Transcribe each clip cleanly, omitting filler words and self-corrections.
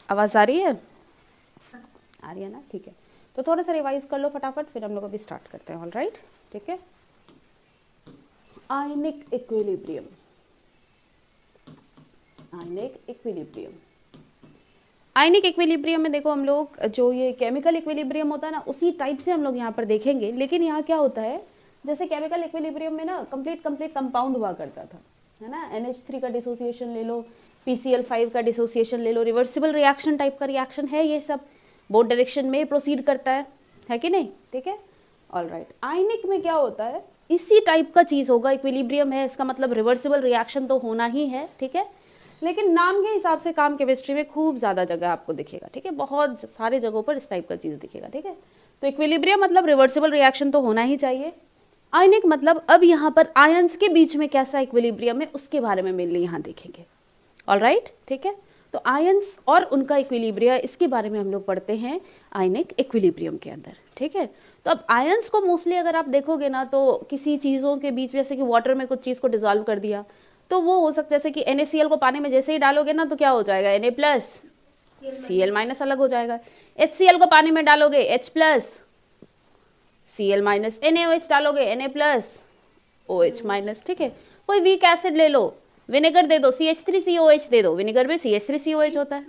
आवाज़ आ रही है? आ रही है ना, ठीक है। तो थोड़ा सा रिवाइज कर लो फटाफट, फिर हम लोग अभी स्टार्ट करते हैं। ऑल राइट, ठीक है। Ionic equilibrium, ionic equilibrium. Ionic equilibrium में देखो हम लोग जो ये केमिकल इक्विलिब्रियम होता है ना, उसी टाइप से हम लोग यहाँ पर देखेंगे। लेकिन यहाँ क्या होता है, जैसे केमिकल इक्विलिब्रियम में ना कंप्लीट कंपाउंड हुआ करता था, है ना। NH3 का डिसोसिएशन ले लो, PCl5 का डिसोसिएशन ले लो, रिवर्सिबल रिएक्शन टाइप का रिएक्शन है ये सब, बोथ डायरेक्शन में प्रोसीड करता है कि नहीं, ठीक है। ऑल राइट, आयनिक में क्या होता है, इसी टाइप का चीज़ होगा। इक्विलिब्रियम है, इसका मतलब रिवर्सिबल रिएक्शन तो होना ही है, ठीक है। लेकिन नाम के हिसाब से काम केमिस्ट्री में खूब ज़्यादा जगह आपको दिखेगा, ठीक है। बहुत सारे जगहों पर इस टाइप का चीज़ दिखेगा, ठीक है। तो इक्विलिब्रियम मतलब रिवर्सिबल रिएक्शन तो होना ही चाहिए। आयनिक मतलब अब यहाँ पर आयंस के बीच में कैसा इक्विलिब्रियम है उसके बारे में मेनली यहाँ देखेंगे। ऑल राइट, ठीक है। तो आयंस और उनका इक्विलिब्रिया, इसके बारे में हम लोग पढ़ते हैं आयनिक इक्विलिब्रियम के अंदर, ठीक है। तो अब आयंस को मोस्टली अगर आप देखोगे ना, तो किसी चीज़ों के बीच, जैसे कि वाटर में कुछ चीज़ को डिजोल्व कर दिया, तो वो हो सकता है जैसे कि NaCl को पानी में जैसे ही डालोगे ना, तो क्या हो जाएगा, Na+, Cl- अलग हो जाएगा। HCl को पानी में डालोगे H+, Cl-, NaOH डालोगे Na+, OH-, ठीक है। कोई वीक एसिड ले लो, विनेगर दे दो, CH3COH दे दो, विनेगर में CH3COH होता है,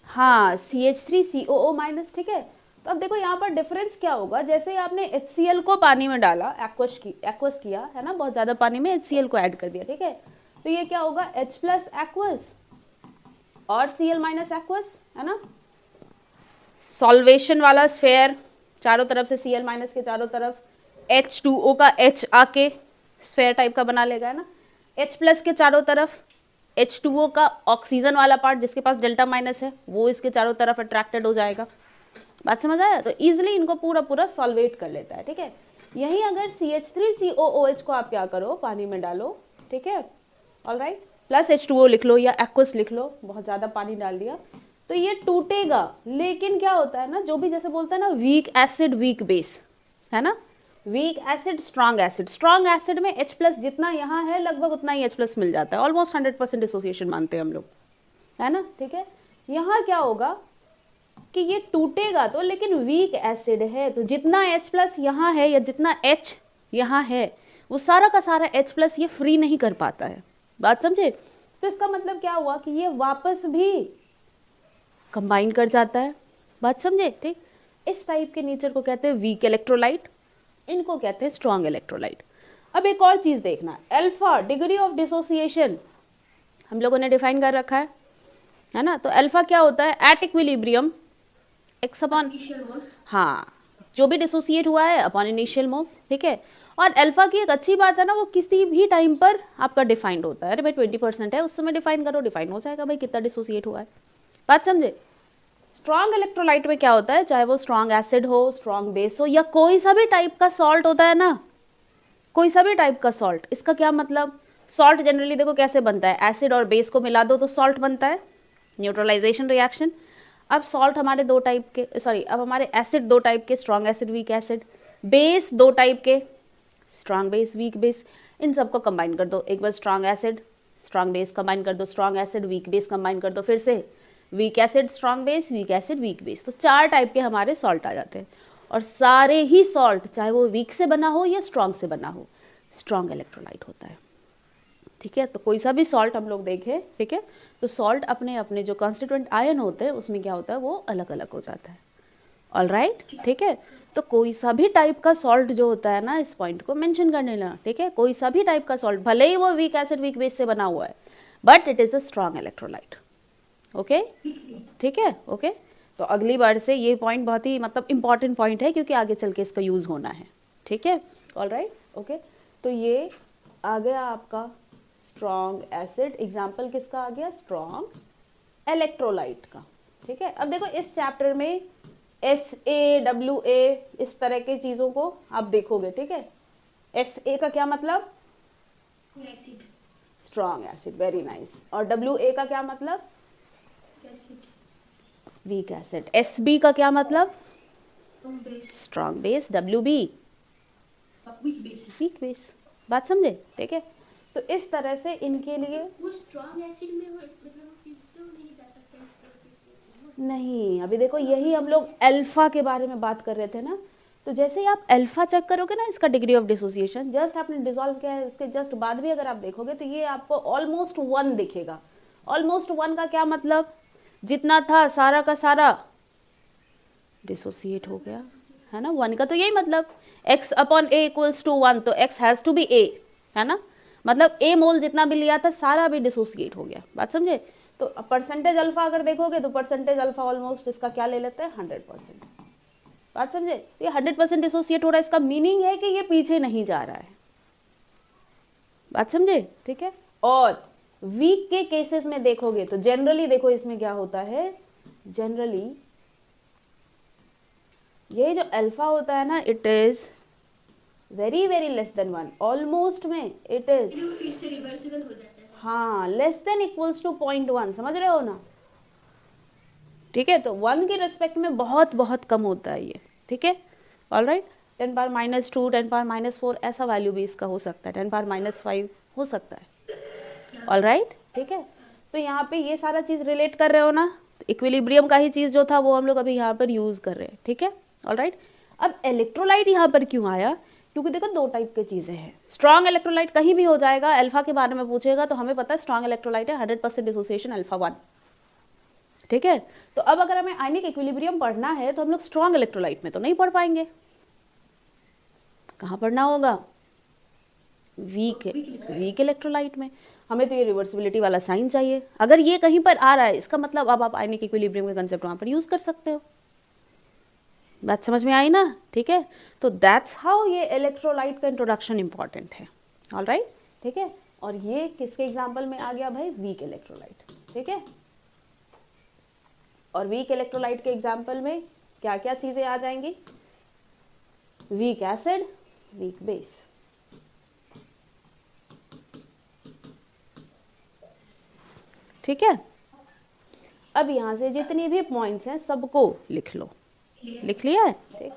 हाँ CH3COO-, ठीक है। तो अब देखो यहाँ पर डिफरेंस क्या होगा, जैसे आपने HCl को पानी में डाला, एक्वस किया है ना, बहुत ज़्यादा पानी में HCl को ऐड कर दिया, ठीक है। तो ये क्या होगा, H+ एक्वस और Cl- एक्वस, है ना। सॉल्वेशन वाला स्फेयर, चारों तरफ से Cl- के चारों तरफ H2O का H आके स्फेयर टाइप का बना लेगा, है ना। H+ के चारों तरफ H2O का ऑक्सीजन वाला पार्ट जिसके पास Δ- है, वो इसके चारों तरफ अट्रैक्टेड हो जाएगा। बात समझ आया? तो इजिली इनको पूरा पूरा सॉल्वेट कर लेता है, ठीक है। यही अगर CH3COOH को आप क्या करो, पानी में डालो, ठीक है, ऑल राइट, प्लस H2O लिख लो या एक्वस लिख लो, बहुत ज़्यादा पानी डाल दिया तो ये टूटेगा। लेकिन क्या होता है ना, जो भी जैसे बोलता है ना, वीक एसिड वीक बेस, है ना, week acid strong acid. Strong acid में H+ जितना यहाँ है लगभग उतना ही H+ मिल जाता है, ऑलमोस्ट 100% डिसोसिएशन मानते हैं हम लोग, है ना, ठीक है। यहाँ क्या होगा कि ये टूटेगा तो, लेकिन वीक एसिड है, तो जितना H+ यहाँ है या जितना H यहाँ है, वो सारा का सारा H+ ये फ्री नहीं कर पाता है। बात समझे? तो इसका मतलब क्या हुआ कि ये वापस भी कंबाइन कर जाता है। बात समझे? ठीक। इस टाइप के नेचर को कहते हैं वीक इलेक्ट्रोलाइट, इनको कहते हैं स्ट्रॉन्ग इलेक्ट्रोलाइट। अब एक और चीज देखना, अल्फा डिग्री ऑफ डिसोसिएशन हम लोगों ने डिफाइन कर रखा है ना। तो अल्फा क्या होता है, एट इक्विलिब्रियम एक्स अपॉन, हाँ, जो भी डिसोसिएट हुआ है अपॉन इनिशियल मोल, ठीक है। और अल्फा की एक अच्छी बात है ना, वो किसी भी टाइम पर आपका डिफाइंड होता है। अरे भाई 20% है, उस समय डिफाइन करो, डिफाइन हो जाएगा भाई कितना डिसोसिएट हुआ है। बात समझे? स्ट्रॉन्ग इलेक्ट्रोलाइट में क्या होता है, चाहे वो स्ट्रॉन्ग एसिड हो, स्ट्रॉन्ग बेस हो, या कोई सा भी टाइप का सॉल्ट होता है ना, कोई सा भी टाइप का सॉल्ट। इसका क्या मतलब, सॉल्ट जनरली देखो कैसे बनता है, एसिड और बेस को मिला दो तो सॉल्ट बनता है, न्यूट्रलाइजेशन रिएक्शन। अब सॉल्ट हमारे दो टाइप के, सॉरी, अब हमारे एसिड दो टाइप के, strong acid weak acid, base दो टाइप के, स्ट्रॉन्ग बेस वीक बेस। इन सबको कंबाइन कर दो, एक बार strong acid strong base combine कर दो, strong acid weak base combine कर दो, फिर से weak acid strong base, weak acid weak base. तो 4 टाइप के हमारे सॉल्ट आ जाते हैं। और सारे ही सॉल्ट, चाहे वो वीक से बना हो या स्ट्रॉन्ग से बना हो, स्ट्रॉन्ग इलेक्ट्रोलाइट होता है, ठीक है। तो कोई सा भी सॉल्ट हम लोग देखें, ठीक है, तो सॉल्ट अपने अपने जो कॉन्स्टिट्यूएंट आयन होते हैं उसमें क्या होता है, वो अलग अलग हो जाता है। ऑल राइट, ठीक है। तो कोई सा भी टाइप का सॉल्ट जो होता है ना, इस पॉइंट को मेंशन करने लेना, ठीक है। कोई सा भी टाइप का सॉल्ट, भले ही वो वीक एसिड वीक बेस से बना हुआ है, but it is a strong electrolyte, okay, ठीक है, ओके। तो अगली बार से ये पॉइंट बहुत ही मतलब इंपॉर्टेंट पॉइंट है, क्योंकि आगे चल के इसका यूज होना है, ठीक है। All right, okay. तो ये आ गया आपका स्ट्रॉन्ग एसिड, एग्जाम्पल किसका आ गया, स्ट्रॉन्ग इलेक्ट्रोलाइट का, ठीक है। अब देखो इस चैप्टर में SA, WA इस तरह के चीजों को आप देखोगे, ठीक है। SA का क्या मतलब, acid, strong acid, very nice. और WA का क्या मतलब, एसिड, वीक एसिड। SB का क्या मतलब, base, strong base. WB weak base. Weak base. बात समझे? ठीक है। तो इस तरह से इनके लिए वो स्ट्रॉन्ग एसिड में वो मतलब फिर से नहीं जा सकता नहीं, अभी देखो यही हम लोग अल्फा के बारे में बात कर रहे थे ना, तो जैसे ही आप अल्फा चेक करोगे ना, इसका डिग्री ऑफ डिसोसिएशन जस्ट आपने डिसॉल्व किया है, इसके जस्ट बाद भी अगर आप देखोगे तो ये आपको ऑलमोस्ट 1 दिखेगा। ऑलमोस्ट 1 का क्या मतलब, जितना था सारा का सारा डिसोसिएट हो गया, है ना। 1 का तो यही मतलब, x upon a equals to 1, तो x has to be a, है ना। मतलब a मोल जितना भी लिया था सारा भी डिसोसिएट हो गया, बात समझे। तो परसेंटेज अल्फा अगर देखोगे तो परसेंटेज अल्फा ऑलमोस्ट इसका क्या ले लेते हैं, 100%, बात समझे। तो ये 100% डिसोसिएट हो रहा है, इसका मीनिंग है कि ये पीछे नहीं जा रहा है, बात समझे, ठीक है। और वीक के केसेस में देखोगे तो जनरली देखो इसमें क्या होता है, जनरली ये जो अल्फा होता है ना, it is very very less than 1, almost में इट इज, ये फिर से रिवर्सिबल हो जाता है। हाँ, लेस देन इक्वल्स टू 0.1, समझ रहे हो ना, ठीक है। तो 1 के रिस्पेक्ट में बहुत बहुत कम होता है ये, ठीक है, all right. 10 power minus 2, 10 power minus 4 ऐसा वैल्यू भी इसका हो सकता है, 10 पावर माइनस 5 हो सकता है, ऑल राइट, ठीक है। तो यहाँ पे ये सारा चीज़ रिलेट कर रहे हो ना, इक्विलिब्रियम का ही चीज़ जो था वो हम लोग अभी यहाँ पर यूज़ कर रहे हैं, ठीक है, ऑल राइट। अब इलेक्ट्रोलाइट यहाँ पर क्यों आया, क्योंकि देखो 2 टाइप की चीज़ें हैं। स्ट्रॉन्ग इलेक्ट्रोलाइट कहीं भी हो जाएगा, अल्फा के बारे में पूछेगा तो हमें पता है स्ट्रॉन्ग इलेक्ट्रोलाइट है, 100% डिसोसिएशन अल्फा 1, ठीक है। तो अब अगर हमें आयनिक इक्विलिब्रियम पढ़ना है तो हम लोग स्ट्रॉन्ग इलेक्ट्रोलाइट में तो नहीं पढ़ पाएंगे, कहाँ पढ़ना होगा, वीक इलेक्ट्रोलाइट में। हमें तो ये रिवर्सिबिलिटी वाला साइन चाहिए, अगर ये कहीं पर आ रहा है इसका मतलब अब आप आयनिक इक्विलिब्रियम के कंसेप्ट वहाँ पर यूज़ कर सकते हो, बात समझ में आई ना, ठीक है। तो दैट्स हाउ ये इलेक्ट्रोलाइट का इंट्रोडक्शन इंपॉर्टेंट है, ऑल राइट, ठीक है। और ये किसके एग्जाम्पल में आ गया भाई, वीक इलेक्ट्रोलाइट, ठीक है। और वीक इलेक्ट्रोलाइट के एग्जाम्पल में क्या क्या चीज़ें आ जाएंगी, वीक एसिड, वीक बेस, ठीक है। अब यहाँ से जितनी भी पॉइंट्स हैं सबको लिख लो, लिख लिया है, ठीक।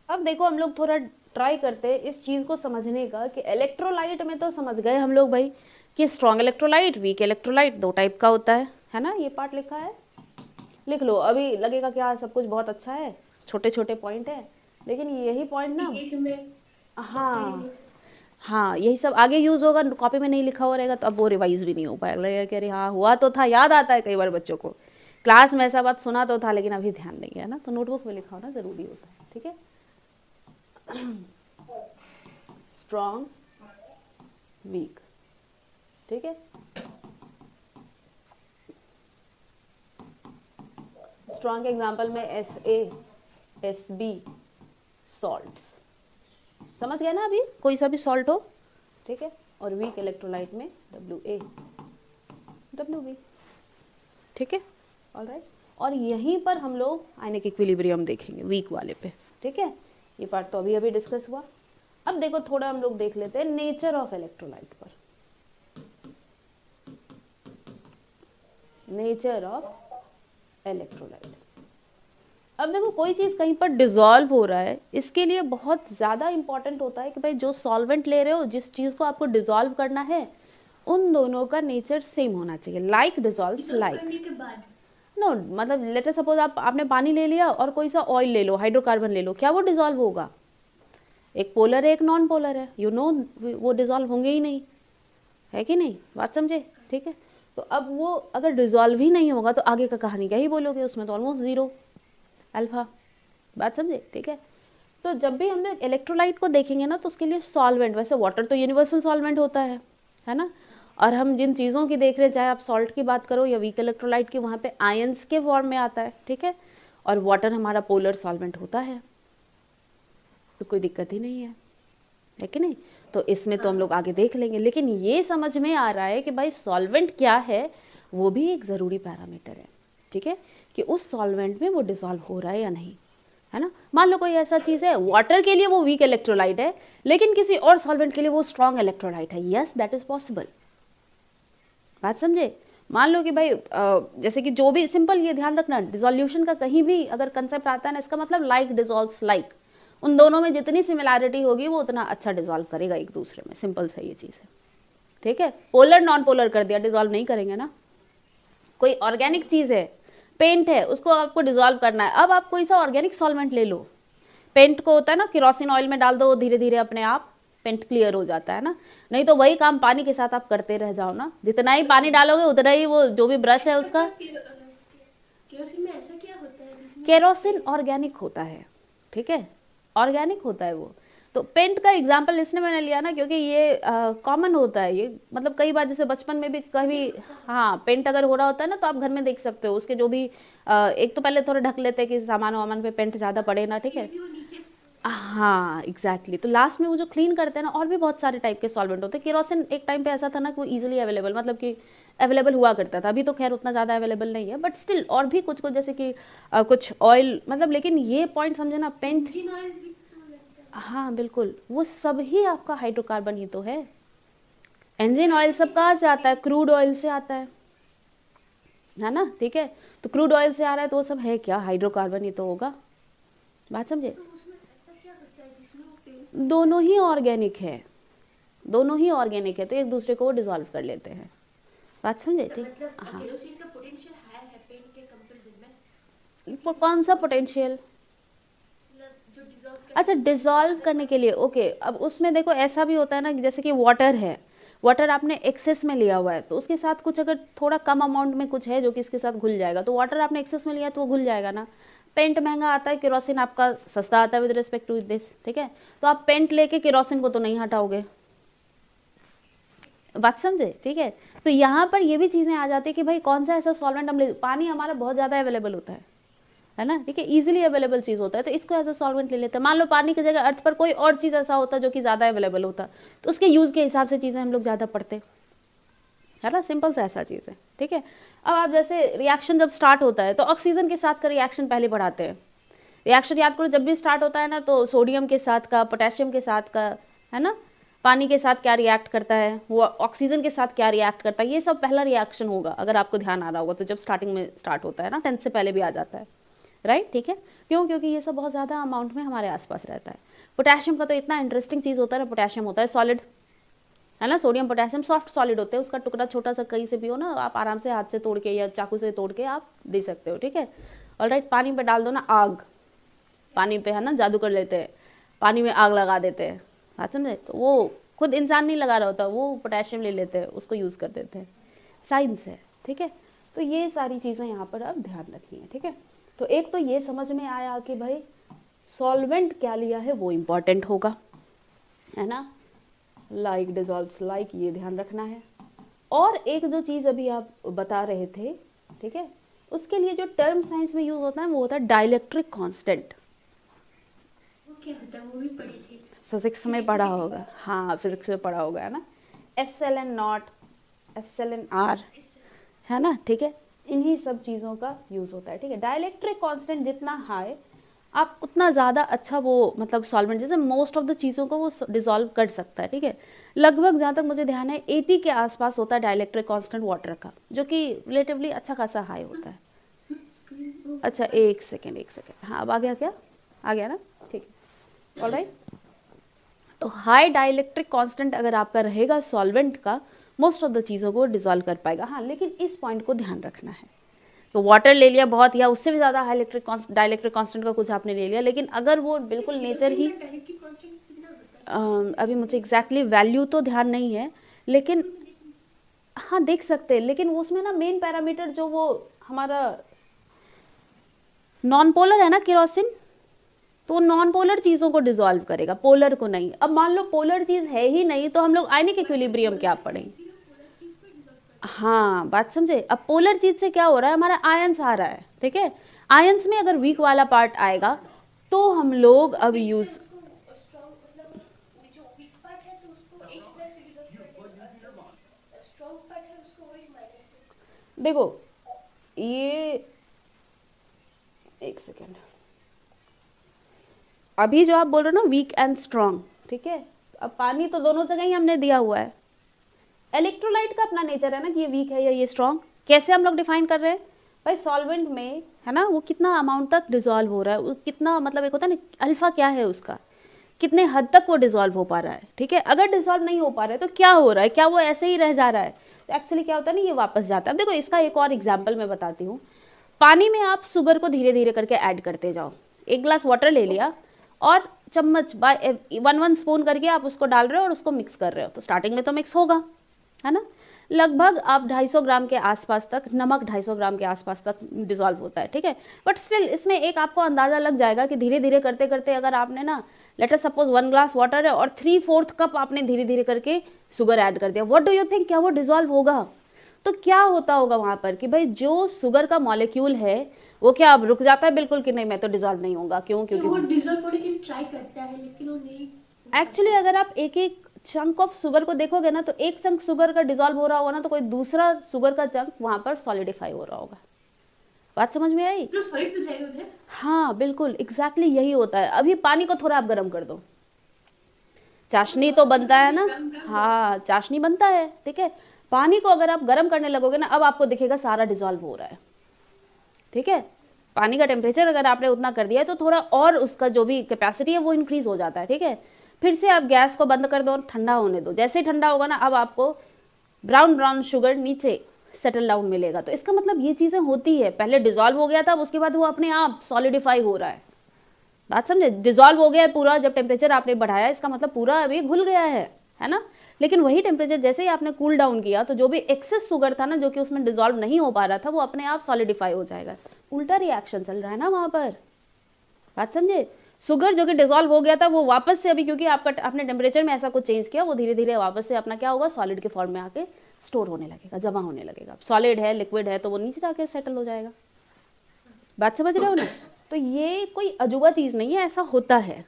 अब देखो हम लोग थोड़ा ट्राई करते हैं इस चीज़ को समझने का कि इलेक्ट्रोलाइट में तो समझ गए हम लोग भाई कि strong electrolyte, weak electrolyte 2 type का होता है ना, ये पार्ट लिखा है, लिख लो। अभी लगेगा क्या सब कुछ बहुत अच्छा है, छोटे छोटे पॉइंट है, लेकिन यही पॉइंट ना, हाँ यही सब आगे यूज़ होगा, कॉपी में नहीं लिखा हुआ रहेगा तो अब वो रिवाइज भी नहीं हो पाएगा, लगेगा कि अरे हाँ हुआ तो था, याद आता है कई बार बच्चों को, क्लास में ऐसा बात सुना तो था लेकिन अभी ध्यान नहीं है ना, तो नोटबुक में लिखा होना ज़रूरी होता है, ठीक है। स्ट्रॉन्ग, वीक, ठीक है। स्ट्रॉन्ग के एग्जाम्पल में SA, SB सॉल्ट्स, समझ गया ना, अभी कोई सा भी सॉल्ट हो, ठीक है। और वीक इलेक्ट्रोलाइट में WA, WB, ठीक है, ऑल राइट। और यहीं पर हम लोग आयनिक इक्विलिब्रियम देखेंगे वीक वाले पे, ठीक है। ये पार्ट तो अभी अभी डिस्कस हुआ। अब देखो थोड़ा हम लोग देख लेते हैं नेचर ऑफ इलेक्ट्रोलाइट पर, नेचर ऑफ इलेक्ट्रोलाइट। अब देखो कोई चीज़ कहीं पर डिसॉल्व हो रहा है, इसके लिए बहुत ज़्यादा इंपॉर्टेंट होता है कि भाई जो सॉल्वेंट ले रहे हो, जिस चीज़ को आपको डिसॉल्व करना है, उन दोनों का नेचर सेम होना चाहिए, लाइक डिसॉल्व लाइक। नो मतलब लेट अस सपोज आपने पानी ले लिया और कोई सा ऑयल ले लो, हाइड्रोकार्बन ले लो, क्या वो डिसॉल्व होगा, एक पोलर है एक नॉन पोलर है, यू नो वो डिसॉल्व होंगे ही नहीं, है कि नहीं, बात समझे, ठीक है। तो अब वो अगर डिसॉल्व ही नहीं होगा तो आगे का कहानी क्या ही बोलोगे, उसमें तो ऑलमोस्ट 0 अल्फा, बात समझे, ठीक है। तो जब भी हम लोग इलेक्ट्रोलाइट को देखेंगे ना तो उसके लिए सॉल्वेंट, वैसे वाटर तो यूनिवर्सल सॉल्वेंट होता है ना। और हम जिन चीज़ों की देख रहे हैं, चाहे आप सॉल्ट की बात करो या वीक इलेक्ट्रोलाइट की, वहाँ पे आयंस के फॉर्म में आता है, ठीक है। और वाटर हमारा पोलर सॉल्वेंट होता है, तो कोई दिक्कत ही नहीं है कि नहीं। तो इसमें तो हम लोग आगे देख लेंगे, लेकिन ये समझ में आ रहा है कि भाई सॉल्वेंट क्या है, वो भी एक ज़रूरी पैरामीटर है, ठीक है, कि उस सॉल्वेंट में वो डिसॉल्व हो रहा है या नहीं, है ना। मान लो कोई ऐसा चीज़ है, वाटर के लिए वो वीक इलेक्ट्रोलाइट है लेकिन किसी और सॉल्वेंट के लिए वो स्ट्रॉन्ग इलेक्ट्रोलाइट है, यस दैट इज़ पॉसिबल, बात समझे। मान लो कि भाई जैसे कि जो भी सिंपल, ये ध्यान रखना, डिसोल्यूशन का कहीं भी अगर कंसेप्ट आता है ना, इसका मतलब लाइक डिसॉल्व्स लाइक, उन दोनों में जितनी सिमिलैरिटी होगी वो उतना अच्छा डिसॉल्व करेगा एक दूसरे में, सिंपल सा ये चीज़ है, ठीक है। पोलर नॉन पोलर कर दिया, डिसॉल्व नहीं करेंगे ना। कोई ऑर्गेनिक चीज़ है, पेंट है उसको आपको डिजोल्व करना है। अब आप कोई सा ऑर्गेनिक सॉल्वेंट ले लो, पेंट को होता है ना केरोसिन ऑयल में डाल दो, धीरे धीरे अपने आप पेंट क्लियर हो जाता है ना। नहीं तो वही काम पानी के साथ आप करते रह जाओ ना, जितना ही पानी डालोगे उतना ही वो जो भी ब्रश है उसका। केरोसिन में ऐसा क्या होता है जिसमें केरोसिन ऑर्गेनिक होता है, ठीक है, ऑर्गेनिक होता है वो। तो पेंट का एग्जाम्पल इसने मैंने लिया ना क्योंकि ये कॉमन होता है ये, मतलब कई बार जैसे बचपन में भी कभी, हाँ पेंट अगर हो रहा होता है ना तो आप घर में देख सकते हो उसके जो भी एक तो पहले थोड़ा ढक लेते हैं कि सामान वामान पे पेंट ज़्यादा पड़े ना, ठीक है। भी वो नीचे हाँ एग्जैक्टली, तो लास्ट में वो जो क्लीन करते हैं ना, और भी बहुत सारे टाइप के सॉल्वेंट होते हैं। केरोसिन एक टाइम पे ऐसा था ना कि वो इजीली अवेलेबल, मतलब कि अवेलेबल हुआ करता था, अभी तो खैर उतना ज़्यादा अवेलेबल नहीं है, बट स्टिल और भी कुछ कुछ जैसे कि कुछ ऑयल, मतलब लेकिन ये पॉइंट समझे ना, पेंट, इंजन ऑयल भी तो लगता है। हाँ बिल्कुल, वो सब ही आपका हाइड्रोकार्बन ही तो है। इंजन ऑयल सब कहाँ से आता है? क्रूड ऑयल से आता है ना, ठीक है। तो क्रूड ऑयल से आ रहा है तो वो सब है क्या? हाइड्रोकार्बन ही तो होगा, बात समझे। तो उसमें ऐसा क्या होता है जिसमें वो पेंट दोनों ही ऑर्गेनिक है, दोनों ही ऑर्गेनिक है, तो एक दूसरे को डिसॉल्व कर लेते हैं, बात समझे, ठीक। मतलब हाँ, केरोसिन का पोटेंशियल हाई है पेंट के कंपैरिजन में, कौन सा पोटेंशियल? मतलब जो डिसॉल्व कर अच्छा, डिसॉल्व करने के लिए, ओके। अब उसमें देखो ऐसा भी होता है ना कि जैसे कि वाटर है, वाटर आपने एक्सेस में लिया हुआ है तो उसके साथ कुछ अगर थोड़ा कम अमाउंट में कुछ है जो कि इसके साथ घुल जाएगा, तो वाटर आपने एक्सेस में लिया तो वो घुल जाएगा ना। पेंट महंगा आता है, केरोसिन आपका सस्ता आता है विद रिस्पेक्ट टू दिस, ठीक है। तो आप पेंट लेके केरोसिन को तो नहीं हटाओगे, बात समझे, ठीक है। तो यहाँ पर ये भी चीज़ें आ जाती है कि भाई कौन सा ऐसा सॉल्वेंट हम ले, पानी हमारा बहुत ज़्यादा अवेलेबल होता है ना, ठीक है, इजीली अवेलेबल चीज़ होता है, तो इसको एज अ सॉल्वेंट ले लेते हैं। मान लो पानी की जगह अर्थ पर कोई और चीज़ ऐसा होता जो कि ज़्यादा अवेलेबल होता, तो उसके यूज़ के हिसाब से चीज़ें हम लोग ज़्यादा पढ़ते, है ना, सिंपल सा ऐसा चीज़ है, ठीक है। अब आप जैसे रिएक्शन जब स्टार्ट होता है तो ऑक्सीजन के साथ का रिएक्शन पहले पढ़ाते हैं। रिएक्शन याद करो, जब भी स्टार्ट होता है ना तो सोडियम के साथ का, पोटेशियम के साथ का, है ना, पानी के साथ क्या रिएक्ट करता है, वो ऑक्सीजन के साथ क्या रिएक्ट करता है, ये सब पहला रिएक्शन होगा अगर आपको ध्यान आ रहा होगा तो, जब स्टार्टिंग में स्टार्ट होता है ना, 10th से पहले भी आ जाता है, राइट, ठीक है। क्यों? क्योंकि ये सब बहुत ज़्यादा अमाउंट में हमारे आसपास रहता है। पोटेशियम का तो इतना इंटरेस्टिंग चीज़ होता है ना, पोटेशियम होता है सॉलिड, है ना, सोडियम पोटेशियम सॉफ्ट सॉलिड होते हैं, उसका टुकड़ा छोटा सा कहीं से भी हो ना, आप आराम से हाथ से तोड़ के या चाकू से तोड़ के आप दे सकते हो, ठीक है। ऑलराइट, पानी पे डाल दो ना आग, पानी पे, है ना, जादू कर लेते हैं, पानी में आग लगा देते हैं, बात समझे। तो वो खुद इंसान नहीं लगा रहा होता, वो पोटेशियम ले लेते हैं, उसको यूज़ कर देते हैं, साइंस है, ठीक है। तो ये सारी चीज़ें यहाँ पर अब ध्यान रखनी है, ठीक है। तो एक तो ये समझ में आया कि भाई सॉल्वेंट क्या लिया है वो इम्पॉर्टेंट होगा, है ना, लाइक डिजॉल्व्स लाइक, ये ध्यान रखना है। और एक जो चीज़ अभी आप बता रहे थे, ठीक है, उसके लिए जो टर्म साइंस में यूज़ होता है वो होता है डाइलेक्ट्रिक कांस्टेंट। वो क्या होता है वो भी पढ़ी थी। फिजिक्स में पढ़ा होगा, हाँ फिजिक्स में पढ़ा होगा, है ना, एप्सिलॉन नॉट, एप्सिलॉन आर, है ना, ठीक है, इन्हीं सब चीज़ों का यूज़ होता है, ठीक है। डाइलेक्ट्रिक कांस्टेंट जितना हाई आप उतना ज़्यादा अच्छा वो, मतलब सॉल्वेंट जैसे मोस्ट ऑफ द चीज़ों को वो डिसॉल्व कर सकता है, ठीक है। लगभग जहाँ तक मुझे ध्यान है 80 के आसपास होता है डाइलेक्ट्रिक कांस्टेंट वाटर का, जो कि रिलेटिवली अच्छा खासा हाई होता है। अच्छा एक सेकेंड, हाँ अब आ गया क्या? आ गया ना, ठीक है, ऑलराइट। तो हाई डाइलेक्ट्रिक कांस्टेंट अगर आपका रहेगा सॉल्वेंट का, मोस्ट ऑफ द चीज़ों को डिसॉल्व कर पाएगा। हाँ लेकिन इस पॉइंट को ध्यान रखना है, तो वाटर ले लिया बहुत, या उससे भी ज़्यादा हाई डाइलेक्ट्रिक कांस्टेंट का कुछ आपने ले लिया, लेकिन अगर वो बिल्कुल नेचर ही, डायरेक्टली कांस्टेंट कितना होता है? अभी मुझे एग्जैक्टली वैल्यू तो ध्यान नहीं है, लेकिन हाँ देख सकते हैं, लेकिन उसमें ना मेन पैरामीटर जो वो हमारा नॉन पोलर है ना केरोसिन, तो नॉन पोलर चीज़ों को डिसॉल्व करेगा, पोलर को नहीं। अब मान लो पोलर चीज़ है ही नहीं तो हम लोग आयनिक इक्विलिब्रियम क्या पढ़ेंगे? हाँ बात समझे। अब पोलर चीज से क्या हो रहा है, हमारा आयंस आ रहा है, ठीक है। आयंस में अगर वीक वाला पार्ट आएगा तो हम लोग अब यूज, स्ट्रॉन्ग मतलब जो वीक पार्ट है तो उसको H प्लस से डिसॉल्व कर देंगे, स्ट्रॉन्ग पार्ट है उसको OH माइनस से। देखो ये एक सेकेंड, अभी जो आप बोल रहे हो ना वीक एंड स्ट्रॉन्ग, ठीक है, अब पानी तो दोनों जगह ही हमने दिया हुआ है। इलेक्ट्रोलाइट का अपना नेचर है ना कि ये वीक है या ये स्ट्रॉन्ग, कैसे हम लोग डिफाइन कर रहे हैं भाई, सॉल्वेंट में, है ना, वो कितना अमाउंट तक डिसॉल्व हो रहा है, वो कितना, मतलब एक होता है ना अल्फा क्या है उसका, कितने हद तक वो डिसॉल्व हो पा रहा है, ठीक है। अगर डिसॉल्व नहीं हो पा रहा है तो क्या हो रहा है, क्या वो ऐसे ही रह जा रहा है, तो एक्चुअली क्या होता है ना, ये वापस जाता है। अब देखो इसका एक और एग्जाम्पल मैं बताती हूँ, पानी में आप शुगर को धीरे धीरे करके ऐड करते जाओ। एक ग्लास वाटर ले लिया और चम्मच बाय 1 स्पून करके आप उसको डाल रहे हो और उसको मिक्स कर रहे हो, तो स्टार्टिंग में तो मिक्स होगा, है ना। लगभग आप 250 ग्राम के आसपास तक नमक 250 ग्राम के आसपास तक डिजॉल्व होता है, ठीक है। बट स्टिल इसमें एक आपको अंदाज़ा लग जाएगा कि धीरे धीरे करते करते अगर आपने ना let us suppose 1 glass water है और 3/4 कप आपने धीरे धीरे करके शुगर ऐड कर दिया, व्हाट डू यू थिंक, क्या वो डिजॉल्व होगा? तो क्या होता होगा वहाँ पर कि भाई जो शुगर का मॉलिक्यूल है वो क्या अब रुक जाता है बिल्कुल कि नहीं मैं तो डिजॉल्व नहीं होगा, क्यों? कि वो क्योंकि डिजॉल्व होने के लिए ट्राई करता है लेकिन वो नहीं। एक्चुअली अगर आप एक एक चंक ऑफ शुगर को देखोगे ना, तो एक चंक शुगर का डिजॉल्व हो रहा होगा ना, तो कोई दूसरा शुगर का चंक वहाँ पर सॉलिडिफाई हो रहा होगा। बात समझ में आई? तो सॉलिड हो जाएगा उधर। हाँ बिल्कुल, एग्जैक्टली यही होता है। अभी पानी को थोड़ा आप गर्म कर दो, चाशनी तो बनता है ना, हाँ चाशनी बनता है, ठीक है। पानी को अगर आप गर्म करने लगोगे ना, अब आपको दिखेगा सारा डिजॉल्व हो रहा है, ठीक है। पानी का टेम्परेचर अगर आपने उतना कर दिया है तो थोड़ा और उसका जो भी कैपेसिटी है वो इंक्रीज हो जाता है, ठीक है। फिर से आप गैस को बंद कर दो और ठंडा होने दो। जैसे ही ठंडा होगा ना, अब आपको ब्राउन ब्राउन शुगर नीचे सेटल डाउन मिलेगा। तो इसका मतलब ये चीज़ें होती है, पहले डिजॉल्व हो गया था, उसके बाद वो अपने आप सॉलिडिफाई हो रहा है। बात समझे? डिजॉल्व हो गया है पूरा, जब टेम्परेचर आपने बढ़ाया इसका मतलब पूरा अभी घुल गया है ना। लेकिन वही टेम्परेचर जैसे ही आपने कूल डाउन किया तो जो भी एक्सेस शुगर था ना, जो कि उसमें डिजॉल्व नहीं हो पा रहा था, वो अपने आप सॉलिडिफाई हो जाएगा। उल्टा रिएक्शन चल रहा है ना वहाँ पर। बात समझे? शुगर जो कि डिजॉल्व हो गया था वो वापस से अभी क्योंकि आपने टेम्परेचर में ऐसा कुछ चेंज किया, वो धीरे धीरे वापस से अपना क्या होगा, सॉलिड के फॉर्म में आके स्टोर होने लगेगा, जमा होने लगेगा। सॉलिड है, लिक्विड है, तो वो नीचे जाके सेटल हो जाएगा। बात समझ रहे हो ना? तो ये कोई अजूबा चीज़ नहीं है, ऐसा होता है,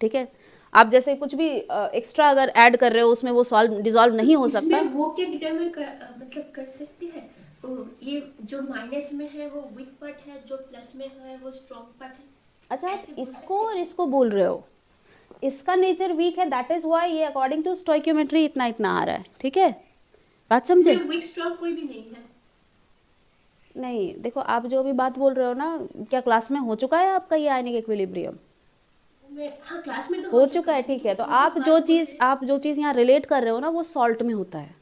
ठीक है। आप जैसे कुछ भी एक्स्ट्रा अगर ऐड कर रहे हो उसमें वो सॉल्व डिजॉल्व नहीं हो सकता। इसमें वो क्या डिटरमाइन मतलब कर सकती है ये जो माइनस में है वो वीक पार्ट है, जो प्लस में है वो स्ट्रॉन्ग पार्ट है। अच्छा, आप इसको और इसको बोल रहे हो, इसका नेचर वीक है, दैट इज व्हाई ये अकॉर्डिंग टू स्टोइकियोमेट्री इतना इतना आ रहा है, ठीक है। बात समझे? वीक स्ट्रॉन्ग कोई भी नहीं है। नहीं देखो, आप जो भी बात बोल रहे हो ना, क्या क्लास में हो चुका है आपका ये आयनिक इक्विलिब्रियम? हाँ क्लास में तो हो चुका है, ठीक है। तो आप जो चीज़ यहाँ रिलेट कर रहे हो ना, वो सॉल्ट में होता है,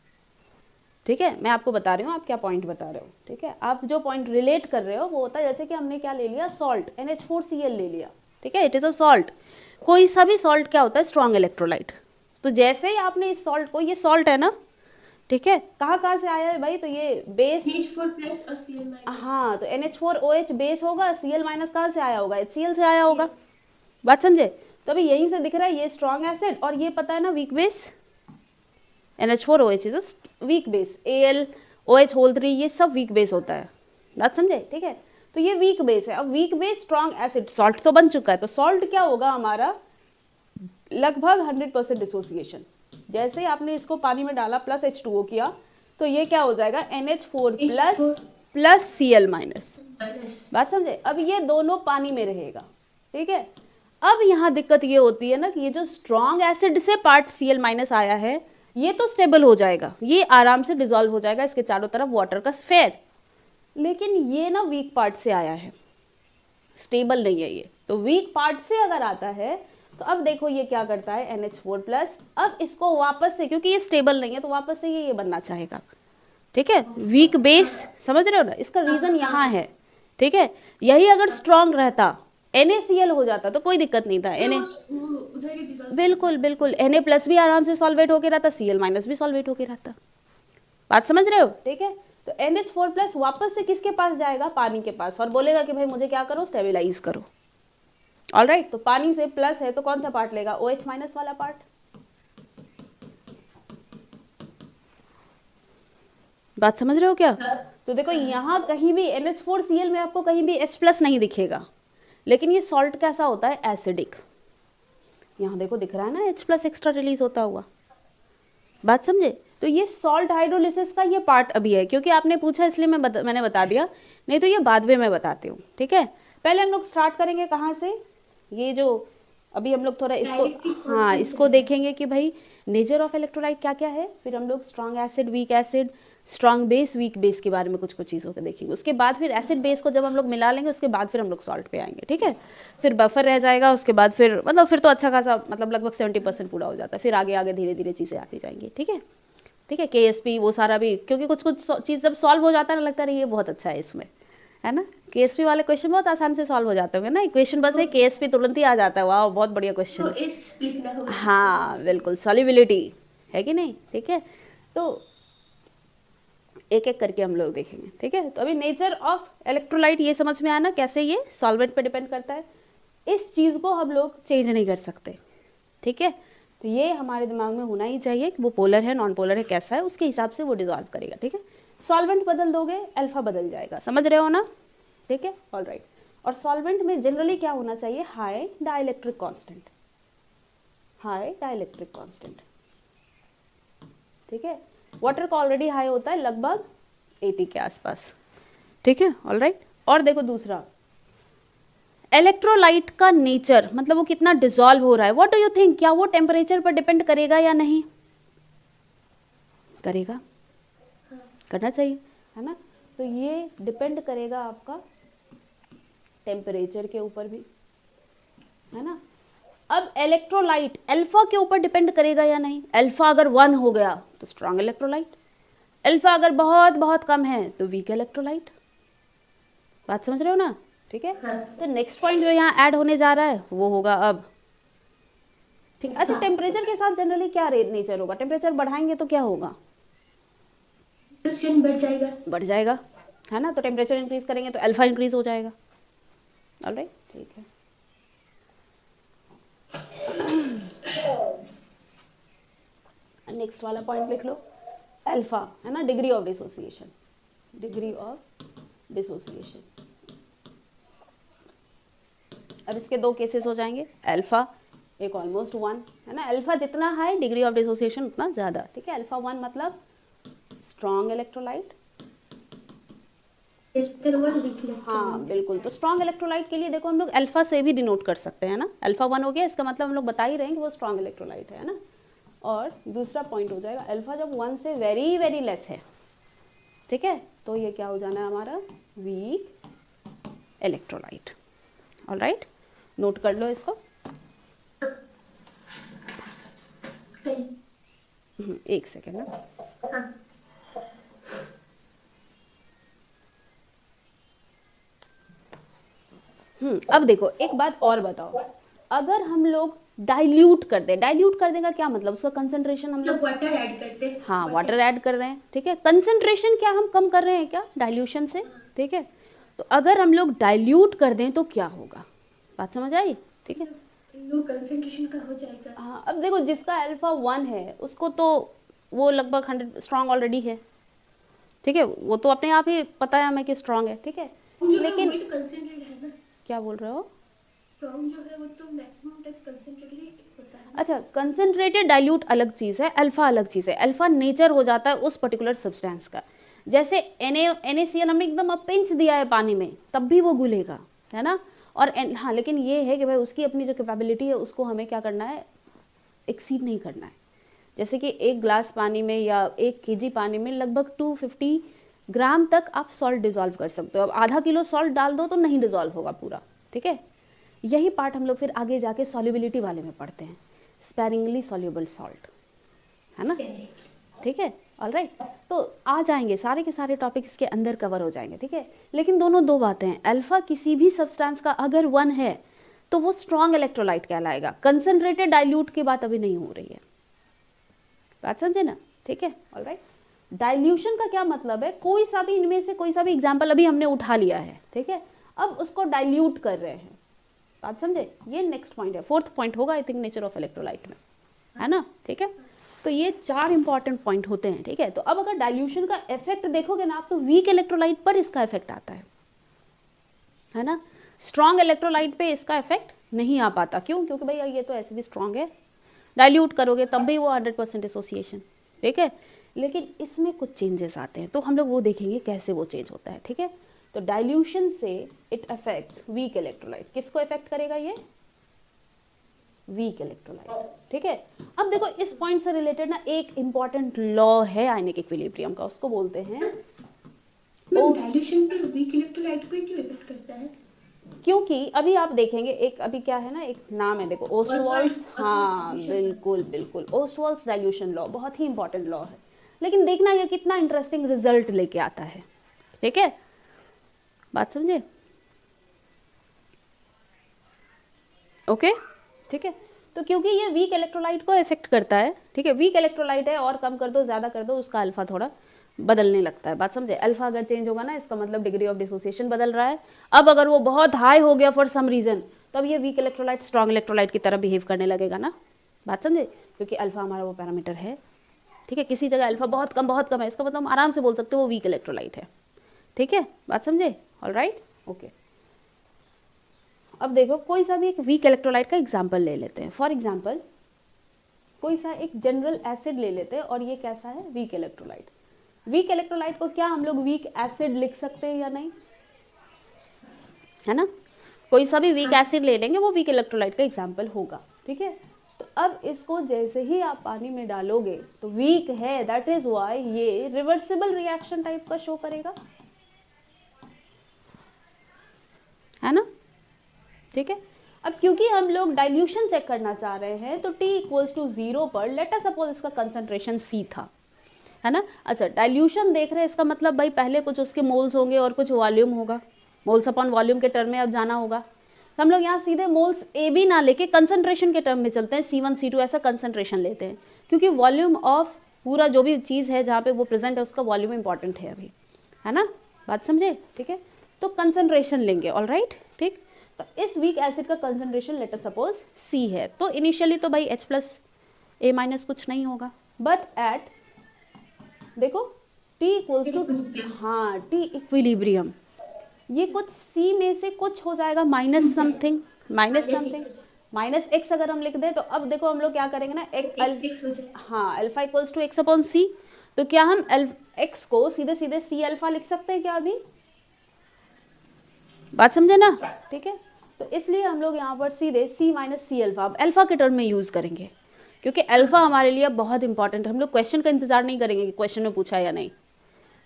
ठीक है। मैं आपको बता रही हूँ आप क्या पॉइंट बता रहे हो, ठीक है। आप जो पॉइंट रिलेट कर रहे हो वो होता है जैसे कि हमने क्या ले लिया, सॉल्ट NH4Cl ले लिया, ठीक है। It is a salt. कोई सा भी सॉल्ट क्या होता है, स्ट्रॉन्ग इलेक्ट्रोलाइट। तो जैसे ही आपने इस सॉल्ट को, ये सॉल्ट है ना, ठीक है, कहाँ से आया है भाई, तो ये बेस, NH4+ और Cl-। हाँ, तो NH4OH बेस होगा, Cl- कहाँ से आया होगा, HCl से आया होगा। बात समझे? तो अभी यहीं से दिख रहा है ये स्ट्रॉन्ग एसिड, और ये पता है ना weak base, NH4OH is a weak base, AlOH3 ये सब वीक बेस होता है। बात समझे? ठीक है, तो ये वीक बेस है। अब weak base strong acid, salt तो बन चुका है, तो सॉल्ट क्या होगा हमारा, लगभग 100% डिसोसिएशन। जैसे ही आपने इसको पानी में डाला प्लस H2O किया, तो ये क्या हो जाएगा, NH4+ प्लस Cl-। बात समझे? अब ये दोनों पानी में रहेगा, ठीक है। अब यहाँ दिक्कत ये होती है ना कि ये जो स्ट्रॉन्ग एसिड से पार्ट Cl- आया है, ये तो स्टेबल हो जाएगा, ये आराम से डिसॉल्व हो जाएगा, इसके चारों तरफ वाटर का स्फेयर। लेकिन ये ना वीक पार्ट से आया है, स्टेबल नहीं है ये। तो वीक पार्ट से अगर आता है तो अब देखो ये क्या करता है, NH4+, अब इसको वापस से, क्योंकि ये स्टेबल नहीं है, तो वापस से ये बनना चाहेगा, ठीक है। वीक बेस, समझ रहे हो ना, इसका रीजन यहाँ है, ठीक है। यही अगर स्ट्रॉन्ग रहता, NaCl हो जाता तो कोई दिक्कत नहीं था। बिल्कुल बिल्कुल, Na+ भी आराम से सॉल्वेट होके रहता, Cl- भी सॉल्वेट होके रहता। बात समझ रहे हो? ठीक है, तो NH4+ वापस से किसके पास जाएगा, पानी के पास, और बोलेगा कि भाई मुझे क्या करो, स्टेबलाइज करो। ऑलराइट, तो पानी से प्लस है तो कौन सा पार्ट लेगा, OH- वाला पार्ट। बात समझ रहे हो क्या? तो देखो यहाँ कहीं भी NH4Cl में आपको कहीं भी H+ नहीं दिखेगा, लेकिन ये सॉल्ट कैसा होता है, एसिडिक। यहाँ देखो दिख रहा है ना H+ एक्स्ट्रा रिलीज होता हुआ। बात समझे? तो ये सॉल्ट हाइड्रोलिसिस का ये पार्ट अभी है, क्योंकि आपने पूछा इसलिए मैंने बता दिया, नहीं तो ये बाद में मैं बताती हूँ, ठीक है। पहले हम लोग स्टार्ट करेंगे कहाँ से, ये जो अभी हम लोग थोड़ा इसको, हाँ इसको देखेंगे कि भाई नेचर ऑफ इलेक्ट्रोलाइट क्या क्या है, फिर हम लोग strong acid, weak acid, strong base, weak base के बारे में कुछ चीज़ों को देखेंगे। उसके बाद फिर एसिड बेस को जब हम लोग मिला लेंगे, उसके बाद फिर हम लोग सॉल्ट पे आएंगे, ठीक है। फिर बफर रह जाएगा, उसके बाद फिर मतलब फिर तो अच्छा खासा, मतलब लगभग 70% पूरा हो जाता है, फिर आगे आगे धीरे धीरे चीज़ें आती जाएंगी, ठीक है। ठीक है, KSP वो सारा भी, क्योंकि कुछ चीज़ जब सॉल्व हो जाता है ना, लगता है ये बहुत अच्छा है इसमें, है ना। केएसपी वाले क्वेश्चन बहुत आसान से सॉल्व हो जाते होंगे ना, इक्वेशन बस है, केएसपी तुरंत ही आ जाता है। वाह बहुत बढ़िया तो क्वेश्चन। इस लिखना होगा। हाँ बिल्कुल, सॉल्युबिलिटी है कि नहीं, ठीक है। तो एक एक करके हम लोग देखेंगे, ठीक है। तो अभी नेचर ऑफ इलेक्ट्रोलाइट ये समझ में आया ना, कैसे ये सॉल्वेंट पे डिपेंड करता है। इस चीज़ को हम लोग चेंज नहीं कर सकते, ठीक है। तो ये हमारे दिमाग में होना ही चाहिए कि वो पोलर है, नॉन पोलर है, कैसा है, उसके हिसाब से वो डिजॉल्व करेगा, ठीक है। सॉल्वेंट बदल दोगे, अल्फा बदल जाएगा, समझ रहे हो ना, ठीक है, ऑल राइट। और सॉल्वेंट में जनरली क्या होना चाहिए, high dielectric constant, high dielectric constant, ठीक है। वाटर का ऑलरेडी हाई होता है लगभग 80 के आसपास, ठीक है, ऑल राइट। और देखो दूसरा, इलेक्ट्रोलाइट का नेचर, मतलब वो कितना डिसॉल्व हो रहा है, व्हाट डू यू थिंक, क्या वो टेम्परेचर पर डिपेंड करेगा या नहीं करेगा, करना चाहिए, है ना। तो ये डिपेंड करेगा आपका टेम्परेचर के ऊपर भी, है ना। अब इलेक्ट्रोलाइट अल्फा के ऊपर डिपेंड करेगा या नहीं, अल्फा अगर 1 हो गया तो स्ट्रॉन्ग इलेक्ट्रोलाइट, अल्फा अगर बहुत बहुत कम है तो वीक इलेक्ट्रोलाइट, बात समझ रहे हो ना, ठीक है। तो नेक्स्ट पॉइंट जो यहाँ ऐड होने जा रहा है वो होगा अब, ठीक। अच्छा, टेम्परेचर के साथ जनरली क्या नेचर होगा, टेम्परेचर बढ़ाएंगे तो क्या होगा, बढ़ जाएगा, बढ़ जाएगा, है ना। तो टेम्परेचर इंक्रीज करेंगे तो अल्फा इंक्रीज हो जाएगा, ऑलराइट, ठीक है। नेक्स्ट वाला पॉइंट लिख लो, अल्फा, है ना, degree of dissociation, degree of dissociation. अब इसके दो केसेस हो जाएंगे, अल्फा एक ऑलमोस्ट 1, है ना। अल्फा जितना हाई डिग्री ऑफ डिसोसिएशन उतना ज़्यादा, ठीक है। अल्फा 1 मतलब स्ट्रॉन्ग इलेक्ट्रोलाइट, हाँ बिल्कुल। तो स्ट्रॉन्ग इलेक्ट्रोलाइट के लिए देखो हम लोग अल्फा से भी डिनोट कर सकते हैं ना, अल्फा 1 हो गया, इसका मतलब हम लोग बता ही रहे हैं कि वो स्ट्रॉन्ग इलेक्ट्रोलाइट है ना। और दूसरा पॉइंट हो जाएगा, अल्फा जब 1 से वेरी वेरी लेस है, ठीक है, तो ये क्या हो जाना है हमारा, वीक इलेक्ट्रोलाइट, ऑलराइट। नोट कर लो इसको, एक सेकेंड ना। अब देखो एक बात और बताओ, अगर हम लोग डाइल्यूट कर दें, डाइल्यूट कर देगा क्या मतलब, उसका कंसंट्रेशन हम लोग वाटर ऐड करते हैं, हाँ वाटर ऐड कर रहे हैं, ठीक है। कंसंट्रेशन क्या हम कम कर रहे हैं क्या डाइल्यूशन से, ठीक है। तो अगर हम लोग डाइल्यूट कर दें तो क्या होगा, बात समझ आई, ठीक है। लो कंसंट्रेशन का हो जाएगा, हाँ अब देखो जिसका अल्फा 1 है उसको तो वो लगभग 100 स्ट्रॉन्ग ऑलरेडी है, ठीक है, वो तो अपने आप ही पता है हमें कि स्ट्रॉन्ग है, ठीक है। लेकिन तो कंसंट्रेट है ना, क्या बोल रहे हो, स्ट्रॉन्ग जो है वो तो मैक्सिमम तक कंसंट्रेटेड होता है। अच्छा, कंसंट्रेटेड डाइल्यूट अलग चीज़ है, अल्फा अलग चीज़ है। अल्फा नेचर हो जाता है उस पर्टिकुलर सब्सटेंस का, जैसे NaCl हमने एकदम अब पिंच दिया है पानी में तब भी वो घुलेगा, है ना। और हाँ लेकिन ये है कि भाई उसकी अपनी जो कैपेबिलिटी है उसको हमें क्या करना है, एक्सीड नहीं करना है। जैसे कि 1 ग्लास पानी में या 1 kg पानी में लगभग 250 ग्राम तक आप सॉल्ट डिजॉल्व कर सकते हो। अब आधा किलो सॉल्ट डाल दो तो नहीं डिजॉल्व होगा पूरा, ठीक है। यही पार्ट हम लोग फिर आगे जाके सॉल्युबिलिटी वाले में पढ़ते हैं, स्पेरिंगली सॉल्युबल सॉल्ट, है ना, ठीक है, ऑलराइट। तो आ जाएंगे सारे के सारे टॉपिक इसके अंदर कवर हो जाएंगे, ठीक है। लेकिन दोनों दो बातें हैं, अल्फा किसी भी सब्सटेंस का अगर 1 है तो वो स्ट्रॉन्ग इलेक्ट्रोलाइट कहलाएगा, कंसंट्रेटेड डाइल्यूट की बात अभी नहीं हो रही है, बात समझे ना, ठीक है, ऑलराइट। डाइल्यूशन का क्या मतलब है, कोई सा भी इनमें से कोई सा भी एग्जाम्पल अभी हमने उठा लिया है, ठीक है, अब उसको डाइल्यूट कर रहे हैं, बात समझे। ये नेक्स्ट पॉइंट है, 4th पॉइंट होगा I think nature of electrolyte में, है ना, ठीक है। तो ये 4 इंपॉर्टेंट पॉइंट होते हैं, ठीक है। तो अब अगर डाइल्यूशन का इफेक्ट देखोगे ना आप, तो वीक इलेक्ट्रोलाइट पर इसका इफेक्ट आता है ना, स्ट्रॉन्ग इलेक्ट्रोलाइट पे इसका इफेक्ट नहीं आ पाता, क्यों, क्योंकि भाई ये तो ऐसे भी स्ट्रॉन्ग है, डाइल्यूट करोगे तब भी वो 100% एसोसिएशन, ठीक है। लेकिन इसमें कुछ चेंजेस आते हैं तो हम लोग वो देखेंगे कैसे वो चेंज होता है, ठीक है। तो डाइल्यूशन से इट अफेक्ट्स वीक इलेक्ट्रोलाइट, किसको इफेक्ट करेगा ये, वीक इलेक्ट्रोलाइट, ठीक है। अब देखो इस पॉइंट से रिलेटेड ना एक इंपॉर्टेंट लॉ है आयनिक इक्विलिब्रियम का, उसको बोलते हैं डाइल्यूशन पर वीक इलेक्ट्रोलाइट को क्यों इफेक्ट करता है, क्योंकि अभी आप देखेंगे एक अभी क्या है ना, एक नाम है देखो ओस्टवाल्ड्स, हाँ बिल्कुल बिल्कुल, ओस्टवाल्ड्स डाइल्यूशन लॉ बहुत ही इंपॉर्टेंट लॉ है। लेकिन देखना ये कितना इंटरेस्टिंग रिजल्ट लेके आता है, ठीक है, बात समझे? ओके, ठीक है। तो क्योंकि ये वीक इलेक्ट्रोलाइट को इफेक्ट करता है, ठीक है, वीक इलेक्ट्रोलाइट है, और कम कर दो ज़्यादा कर दो उसका अल्फा थोड़ा बदलने लगता है। बात समझे? अल्फा अगर चेंज होगा ना, इसका मतलब डिग्री ऑफ डिसोसिएशन बदल रहा है। अब अगर वो बहुत हाई हो गया फॉर सम रीज़न, तब ये वीक इलेक्ट्रोलाइट स्ट्रॉन्ग इलेक्ट्रोलाइट की तरह बिहेव करने लगेगा ना। बात समझे? क्योंकि अल्फा हमारा वो पैरामीटर है, ठीक है। किसी जगह अल्फा बहुत कम है, इसका मतलब हम आराम से बोल सकते हो वो वीक इलेक्ट्रोलाइट है, ठीक है। बात समझे? Alright, okay. अब देखो कोई सा भी एक वीक इलेक्ट्रोलाइट का एग्जाम्पल ले लेते हैं। फॉर एग्जाम्पल कोई सा एक जनरल एसिड ले लेते हैं, और ये कैसा है? Weak electrolyte. वीक इलेक्ट्रोलाइट को क्या हम लोग वीक एसिड लिख सकते हैं या नहीं? है ना, कोई सा भी वीक एसिड ले लेंगे वो वीक इलेक्ट्रोलाइट का एग्जाम्पल होगा, ठीक है। तो अब इसको जैसे ही आप पानी में डालोगे तो वीक है, दैट इज व्हाई ये रिवर्सिबल रिएक्शन टाइप का शो करेगा, है ना, ठीक है। अब क्योंकि हम लोग डाइल्यूशन चेक करना चाह रहे हैं, तो T इक्वल्स टू 0 पर लेट अस सपोज इसका कंसंट्रेशन C था, है ना। अच्छा, डाइल्यूशन देख रहे हैं, इसका मतलब भाई पहले कुछ उसके मोल्स होंगे और कुछ वॉल्यूम होगा, मोल्स अपॉन वॉल्यूम के टर्म में अब जाना होगा। तो हम लोग यहाँ सीधे मोल्स ए बी ना लेके कंसंट्रेशन के टर्म में चलते हैं, C1 C2 ऐसा कंसंट्रेशन लेते हैं, क्योंकि वॉल्यूम ऑफ पूरा जो भी चीज़ है जहाँ पे वो प्रेजेंट है उसका वॉल्यूम इंपॉर्टेंट है अभी, है ना, बात समझे, ठीक है। तो कंसंट्रेशन लेंगे, ऑल राइट, ठीक। तो इस वीक एसिड का concentration let us suppose C है, तो इनिशियली तो भाई H+A- कुछ नहीं होगा, बट एट देखो T इक्वल्स टू, हाँ, T इक्विलिब्रियम, ये कुछ C में से कुछ हो जाएगा माइनस समथिंग, माइनस x अगर हम लिख दें तो अब देखो हम लोग क्या करेंगे ना, हाँ, alpha equals to x upon C, तो क्या हम x को सीधे सीधे C अल्फा लिख सकते हैं क्या अभी? बात समझे ना, ठीक है। तो इसलिए हम लोग यहाँ पर सीधे C माइनस C अल्फा, अब अल्फा के टर्म में यूज़ करेंगे, क्योंकि अल्फा हमारे लिए बहुत इंपॉर्टेंट है। हम लोग क्वेश्चन का इंतजार नहीं करेंगे कि क्वेश्चन में पूछा या नहीं,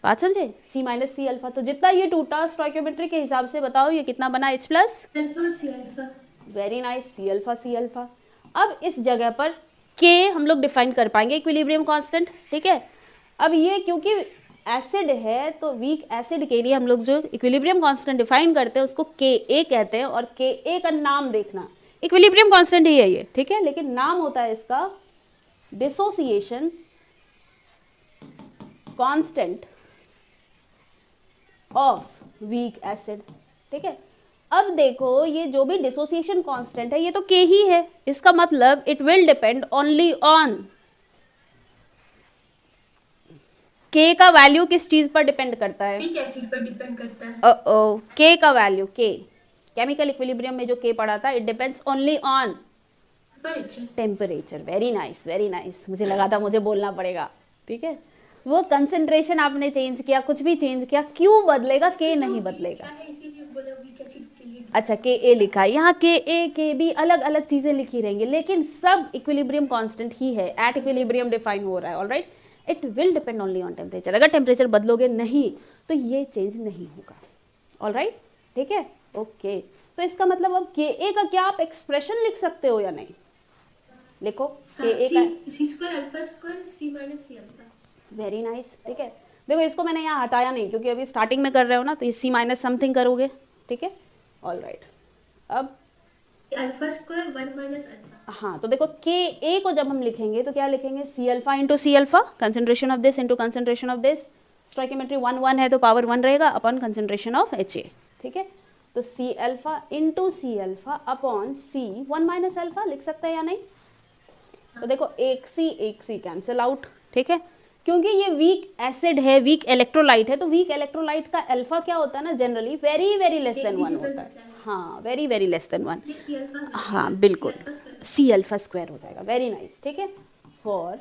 बात समझे। C माइनस C अल्फा, तो जितना ये टूटा स्टोइकियोमेट्री के हिसाब से बताओ ये कितना बना? H plus, very nice, C alpha. अब इस जगह पर K हम लोग डिफाइन कर पाएंगे, इक्विलिब्रियम कांस्टेंट, ठीक है। अब ये क्योंकि एसिड है तो वीक एसिड के लिए हम लोग जो इक्विलिब्रियम कांस्टेंट डिफाइन करते हैं उसको Ka कहते हैं, और Ka का नाम देखना, इक्विलिब्रियम कांस्टेंट ही है ये, ठीक है, लेकिन नाम होता है इसका dissociation constant of weak acid, ठीक है। अब देखो ये जो भी डिसोसिएशन कांस्टेंट है ये तो K ही है, इसका मतलब it will depend only on K का वैल्यू किस चीज पर डिपेंड करता है? वीक एसिड पर डिपेंड करता है। K का वैल्यू, K केमिकल इक्विलिब्रियम में जो K पढ़ा था, it depends only on temperature. Very nice, very nice, मुझे लगा था मुझे बोलना पड़ेगा, ठीक है। वो कंसेंट्रेशन आपने चेंज किया, कुछ भी चेंज किया, क्यों बदलेगा? K नहीं बदलेगा। अच्छा, Ka लिखा है यहाँ, Ka Kb अलग अलग चीजें लिखी रहेंगी, लेकिन सब इक्विलिब्रियम कांस्टेंट ही है, एट इक्विलिब्रियम डिफाइन हो रहा है, alright. It will depend only on temperature, अगर टेम्परेचर बदलोगे नहीं तो ये चेंज नहीं होगा, ऑलराइट, ठीक है, ओके। तो इसका मतलब अब Ka का क्या आप एक्सप्रेशन लिख सकते हो या नहीं? लिखो Ka का C वेरी नाइस, ठीक है। देखो इसको मैंने यहाँ हटाया नहीं क्योंकि अभी स्टार्टिंग में कर रहे हो ना, तो ये C माइनस समथिंग करोगे, ठीक है, ऑलराइट। अब अल्फा स्क्वायर 1 माइनस अल्फा, हाँ, तो देखो Ka को जब हम लिखेंगे तो क्या लिखेंगे? C alpha into C alpha, concentration of this into concentration of this, stoichiometry 1 है तो पावर 1 रहेगा अपॉन कंसेंट्रेशन ऑफ Ha, ठीक है। तो C alpha into C alpha upon C 1 minus alpha लिख सकते हैं या नहीं? तो देखो एक C कैंसिल आउट, ठीक है, क्योंकि ये वीक एसिड है, वीक इलेक्ट्रोलाइट है, तो वीक इलेक्ट्रोलाइट का अल्फा क्या होता है ना, generally very very less than 1 होता है, हाँ, वेरी वेरी लेस देन 1, हाँ बिल्कुल, C अल्फा स्क्वायर हो जाएगा, वेरी नाइस, ठीक है। फॉर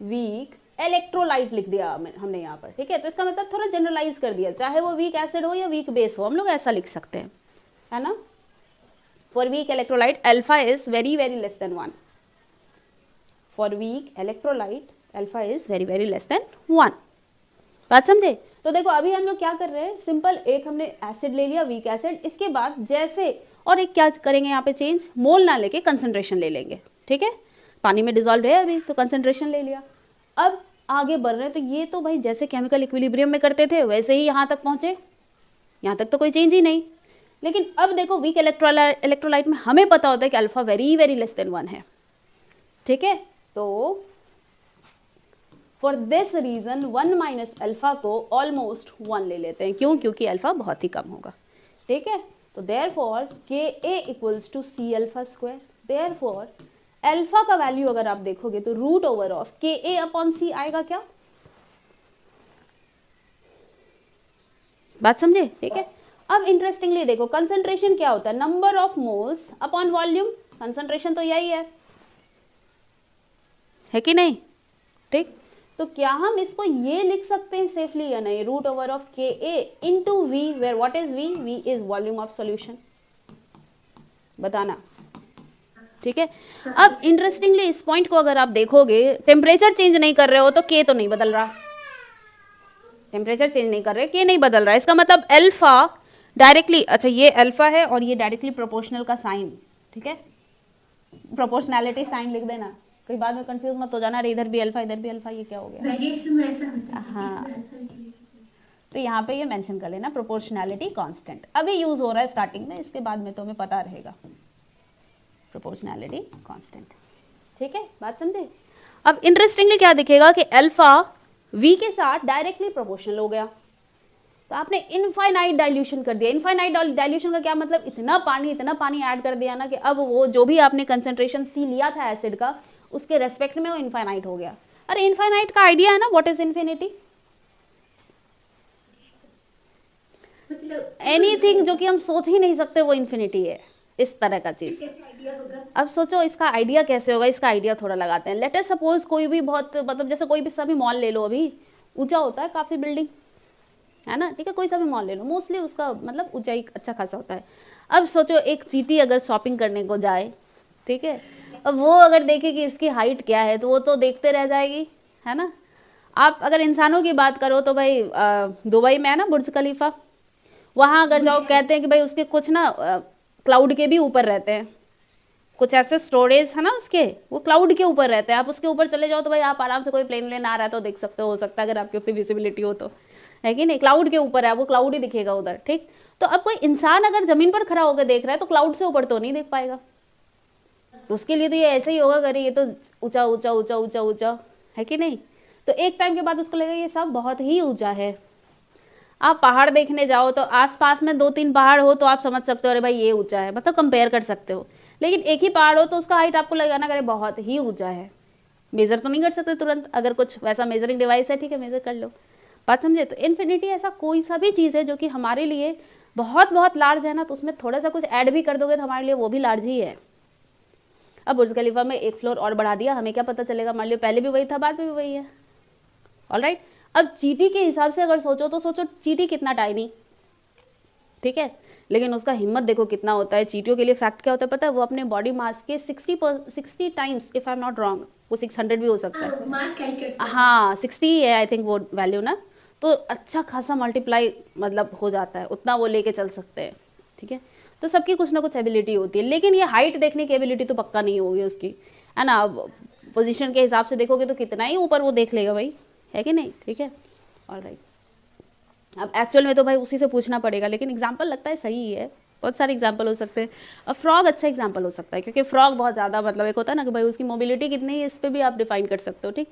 वीक इलेक्ट्रोलाइट लिख दिया हमने यहाँ पर, ठीक है। तो इसका मतलब थोड़ा जनरलाइज कर दिया, चाहे वो वीक एसिड हो या वीक बेस हो, हम लोग ऐसा लिख सकते हैं, है ना। For weak electrolyte alpha is very very less than 1, for weak electrolyte alpha is very very less than 1, बात समझे। तो देखो अभी हम लोग क्या कर रहे हैं, सिंपल एक हमने एसिड ले लिया, वीक एसिड, इसके बाद जैसे और एक क्या करेंगे यहाँ पे चेंज, मोल ना लेके कंसंट्रेशन ले लेंगे, ठीक है। पानी में डिजोल्व है अभी तो कंसंट्रेशन ले लिया, अब आगे बढ़ रहे हैं, तो ये तो भाई जैसे केमिकल इक्विलिब्रियम में करते थे वैसे ही यहाँ तक पहुँचे, यहाँ तक तो कोई चेंज ही नहीं। लेकिन अब देखो वीक इलेक्ट्रोलाइट में हमें पता होता है कि alpha very very less than 1 है, ठीक है। तो for this reason 1 minus alpha को ऑलमोस्ट 1 ले लेते हैं, क्यों? क्योंकि अल्फा बहुत ही कम होगा, ठीक है। तो therefore K a equals to C alpha square. Therefore alpha का वैल्यू अगर आप देखोगे तो root over of K A upon सी आएगा क्या? बात समझे, ठीक है। अब इंटरेस्टिंगली देखो कंसंट्रेशन क्या होता है, number of moles upon volume. Concentration तो यही है कि नहीं, ठीक। तो क्या हम इसको ये लिख सकते हैं सेफली या नहीं, root over of K a into V, where what is V? V is volume of solution, बताना, ठीक है। अब इंटरेस्टिंगली इस पॉइंट को अगर आप देखोगे, टेम्परेचर चेंज नहीं कर रहे हो तो के तो नहीं बदल रहा, टेम्परेचर चेंज नहीं कर रहे, के नहीं बदल रहा है, इसका मतलब अल्फा डायरेक्टली, अच्छा ये अल्फा है और ये डायरेक्टली प्रोपोर्शनल का साइन, ठीक है, प्रोपोर्शनैलिटी साइन लिख देना, कोई बाद में कंफ्यूज मत हो जाना, अरे इधर भी अल्फा इधर भी अल्फा, ये क्या हो गया? वेरिएशन में ऐसा होता है। हाँ, तो यहाँ पे ये मेंशन कर लेना प्रोपोर्शनैलिटी कांस्टेंट, अभी यूज हो रहा है स्टार्टिंग में, इसके बाद में तो हमें पता रहेगा प्रोपोर्शनैलिटी कांस्टेंट, ठीक है, बात समझे। अब इंटरेस्टिंगली क्या दिखेगा कि अल्फा v के साथ डायरेक्टली प्रोपोर्शनल हो गया, तो आपने इनफाइनाइट डाइल्यूशन कर दिया। इनफाइनाइट डाइल्यूशन का क्या मतलब, इतना पानी ऐड कर दिया ना कि अब वो जो भी आपने कंसंट्रेशन सी लिया था एसिड का, उसके रेस्पेक्ट में वो इनफाइनाइट हो गया। अरे इनफाइनाइट का आइडिया है ना, व्हाट इज इन्फिनिटी? एनीथिंग जो कि हम सोच ही नहीं सकते वो इन्फिनिटी है, इस तरह का चीज। अब सोचो इसका आइडिया कैसे होगा, इसका आइडिया थोड़ा लगाते हैं। लेट अस सपोज कोई भी बहुत, मतलब जैसे कोई भी सा भी मॉल ले लो, अभी ऊंचा होता है काफी बिल्डिंग, है ना, ठीक है, कोई सा भी मॉल ले लो, मोस्टली उसका मतलब ऊंचाई अच्छा खासा होता है। अब सोचो एक चींटी अगर शॉपिंग करने को जाए, ठीक है, अब वो अगर देखे कि इसकी हाइट क्या है तो वो तो देखते रह जाएगी, है ना। आप अगर इंसानों की बात करो तो भाई दुबई में है ना बुर्ज खलीफा, वहाँ अगर जाओ कहते हैं कि भाई उसके कुछ ना क्लाउड के भी ऊपर रहते हैं, कुछ ऐसे स्टोरेज है ना उसके, वो क्लाउड के ऊपर रहते हैं। आप उसके ऊपर चले जाओ तो भाई आप आराम से कोई प्लेन व्लेन आ रहा है तो देख सकते हो सकता है, अगर आपकी उतनी विजिबिलिटी हो तो, है कि नहीं। क्लाउड के ऊपर है, वो क्लाउड ही दिखेगा उधर, ठीक। तो अब कोई इंसान अगर जमीन पर खड़ा होकर देख रहा है तो क्लाउड से ऊपर तो नहीं देख पाएगा, तो उसके लिए तो ये ऐसे ही होगा, करे ये तो ऊंचा ऊंचा ऊंचा ऊंचा ऊंचा, है कि नहीं। तो एक टाइम के बाद उसको लगेगा ये सब बहुत ही ऊंचा है। आप पहाड़ देखने जाओ तो आसपास में 2-3 पहाड़ हो तो आप समझ सकते हो अरे भाई ये ऊंचा है, मतलब कंपेयर कर सकते हो। लेकिन एक ही पहाड़ हो तो उसका हाइट आपको लगेगा ना करे बहुत ही ऊंचा है, मेजर तो नहीं कर सकते तुरंत, अगर कुछ वैसा मेजरिंग डिवाइस है ठीक है मेजर कर लो, बात समझे। तो इन्फिनिटी ऐसा कोई सा भी चीज़ है जो कि हमारे लिए बहुत बहुत लार्ज है ना, तो उसमें थोड़ा सा कुछ ऐड भी कर दोगे तो हमारे लिए वो भी लार्ज ही है। अब बुर्ज खलीफा में एक फ्लोर और बढ़ा दिया, हमें क्या पता चलेगा, मान लो पहले भी वही था बाद में भी वही है, ऑलराइट। अब चींटी के हिसाब से अगर सोचो तो सोचो चींटी कितना टाइनी, ठीक है, लेकिन उसका हिम्मत देखो कितना होता है। चींटियों के लिए फैक्ट क्या होता है पता है, वो अपने बॉडी मास के 60 times, if I am not wrong, वो 600 भी हो सकता है, मास कैरी करते हैं। हाँ 60 है आई थिंक वो वैल्यू ना, तो अच्छा खासा मल्टीप्लाई मतलब हो जाता है, उतना वो लेके चल सकते हैं, ठीक है। तो सबकी कुछ ना कुछ एबिलिटी होती है, लेकिन ये हाइट देखने की एबिलिटी तो पक्का नहीं होगी उसकी, है ना। पोजीशन के हिसाब से देखोगे तो कितना ही ऊपर वो देख लेगा भाई, है कि नहीं, ठीक है, ऑलराइट। अब एक्चुअल में तो भाई उसी से पूछना पड़ेगा, लेकिन एग्जाम्पल लगता है सही है, बहुत सारे एग्जाम्पल हो सकते हैं। अब फ्रॉग अच्छा एग्जाम्पल हो सकता है, क्योंकि फ्रॉग बहुत ज़्यादा मतलब एक होता है ना कि भाई उसकी मोबिलिटी कितनी है, इस पर भी आप डिफाइन कर सकते हो, ठीक।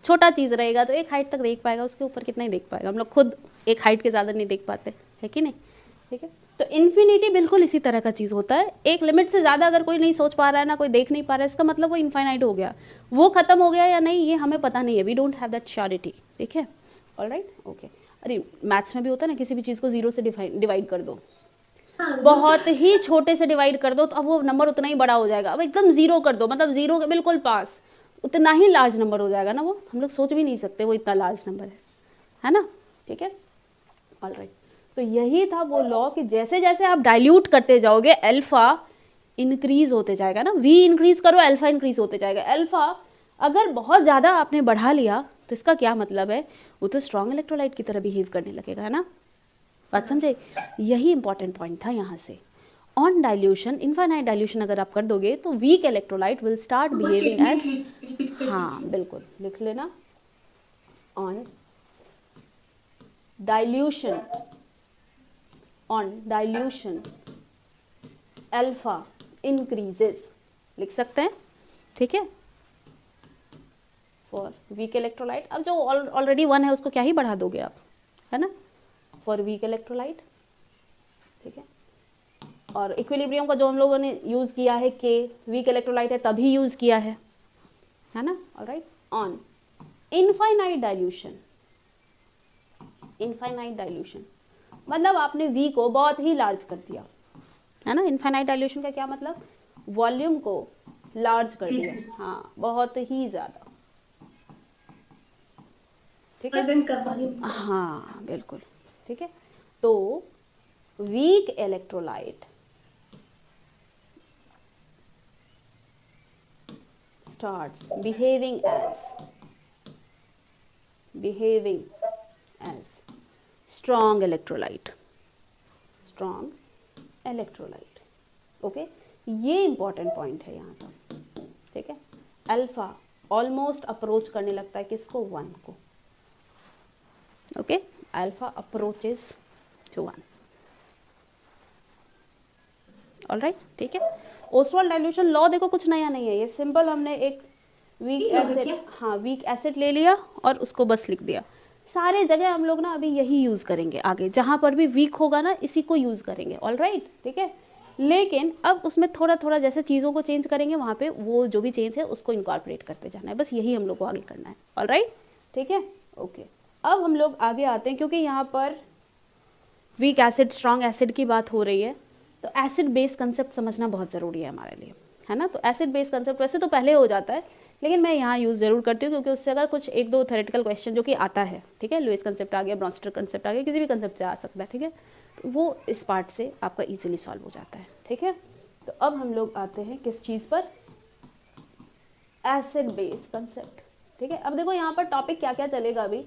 छोटा चीज़ रहेगा तो एक हाइट तक देख पाएगा, उसके ऊपर कितना ही देख पाएगा, हम लोग खुद एक हाइट के ज़्यादा नहीं देख पाते, है कि नहीं, ठीक है। तो इन्फिनिटी बिल्कुल इसी तरह का चीज़ होता है, एक लिमिट से ज़्यादा अगर कोई नहीं सोच पा रहा है ना, कोई देख नहीं पा रहा है, इसका मतलब वो इनफाइनाइट हो गया, वो खत्म हो गया या नहीं ये हमें पता नहीं है, we don't have that surety, ठीक है, ऑलराइट, ओके। अरे मैथ्स में भी होता है ना, किसी भी चीज़ को 0 से डिवाइड कर दो, बहुत ही छोटे से डिवाइड कर दो तो अब वो नंबर उतना ही बड़ा हो जाएगा। अब एकदम 0 कर दो, मतलब 0 के बिल्कुल पास, उतना ही लार्ज नंबर हो जाएगा ना, वो हम लोग सोच भी नहीं सकते वो इतना लार्ज नंबर है ना, ठीक है, ऑलराइट। तो यही था वो लॉ कि जैसे जैसे आप डाइल्यूट करते जाओगे अल्फा इंक्रीज होते जाएगा ना, वी इंक्रीज करो अल्फा इंक्रीज होते जाएगा। अल्फा अगर बहुत ज़्यादा आपने बढ़ा लिया तो इसका क्या मतलब है, वो तो स्ट्रॉन्ग इलेक्ट्रोलाइट की तरह बिहेव करने लगेगा, है ना, बात समझे। यही इंपॉर्टेंट पॉइंट था यहाँ से। ऑन डाइल्यूशन, इनफाइनाइट डाइल्यूशन अगर आप कर दोगे तो weak electrolyte will start behaving as, हाँ बिल्कुल लिख लेना, on dilution on dilution alpha increases, लिख सकते हैं, ठीक है, फॉर वीक इलेक्ट्रोलाइट। अब जो ऑलरेडी 1 है उसको क्या ही बढ़ा दोगे आप, है ना, फॉर वीक इलेक्ट्रोलाइट, ठीक है। और इक्विलिब्रियम का जो हम लोगों ने यूज़ किया है के, वीक इलेक्ट्रोलाइट है तभी यूज़ किया है ना, alright. On infinite dilution, infinite dilution मतलब आपने वी को बहुत ही लार्ज कर दिया, है ना। इनफाइनाइट डाइल्यूशन का क्या मतलब, वॉल्यूम को लार्ज कर दिया, हाँ, बहुत ही ज़्यादा, ठीक है, हाँ बिल्कुल, ठीक है। तो weak electrolyte starts behaving as strong electrolyte, okay, ये इंपॉर्टेंट पॉइंट है यहाँ पर, ठीक है। अल्फा ऑलमोस्ट अप्रोच करने लगता है किसको, 1 को, okay, alpha approaches to 1, alright, ठीक है। ओस्वाल्ड डाइल्यूशन लॉ देखो कुछ नया नहीं है, ये सिंपल हमने एक वीक एसिड, हाँ वीक एसिड ले लिया और उसको बस लिख दिया। सारे जगह हम लोग ना अभी यही यूज़ करेंगे, आगे जहाँ पर भी वीक होगा ना इसी को यूज़ करेंगे, ऑलराइट, ठीक है। लेकिन अब उसमें थोड़ा थोड़ा जैसे चीज़ों को चेंज करेंगे वहाँ पे वो जो भी चेंज है उसको इनकॉर्पोरेट करते जाना है, बस यही हम लोग को आगे करना है, ऑलराइट, ठीक है, ओके। अब हम लोग आगे आते हैं, क्योंकि यहाँ पर वीक एसिड स्ट्रॉन्ग एसिड की बात हो रही है, तो एसिड बेस कंसेप्ट समझना बहुत ज़रूरी है हमारे लिए, है ना। तो एसिड बेस कंसेप्ट वैसे तो पहले हो जाता है, लेकिन मैं यहाँ यूज़ ज़रूर करती हूँ, क्योंकि उससे अगर कुछ 1-2 थ्योरेटिकल क्वेश्चन जो कि आता है, ठीक है, लुईस कंसेप्ट आ गया, ब्रॉन्स्टर कंसेप्ट आ गया, किसी भी कंसेप्ट से आ सकता है, ठीक है, तो वो इस पार्ट से आपका ईजिली सॉल्व हो जाता है, ठीक है। तो अब हम लोग आते हैं किस चीज़ पर, एसिड बेस कंसेप्ट, ठीक है। अब देखो यहाँ पर टॉपिक क्या क्या चलेगा अभी,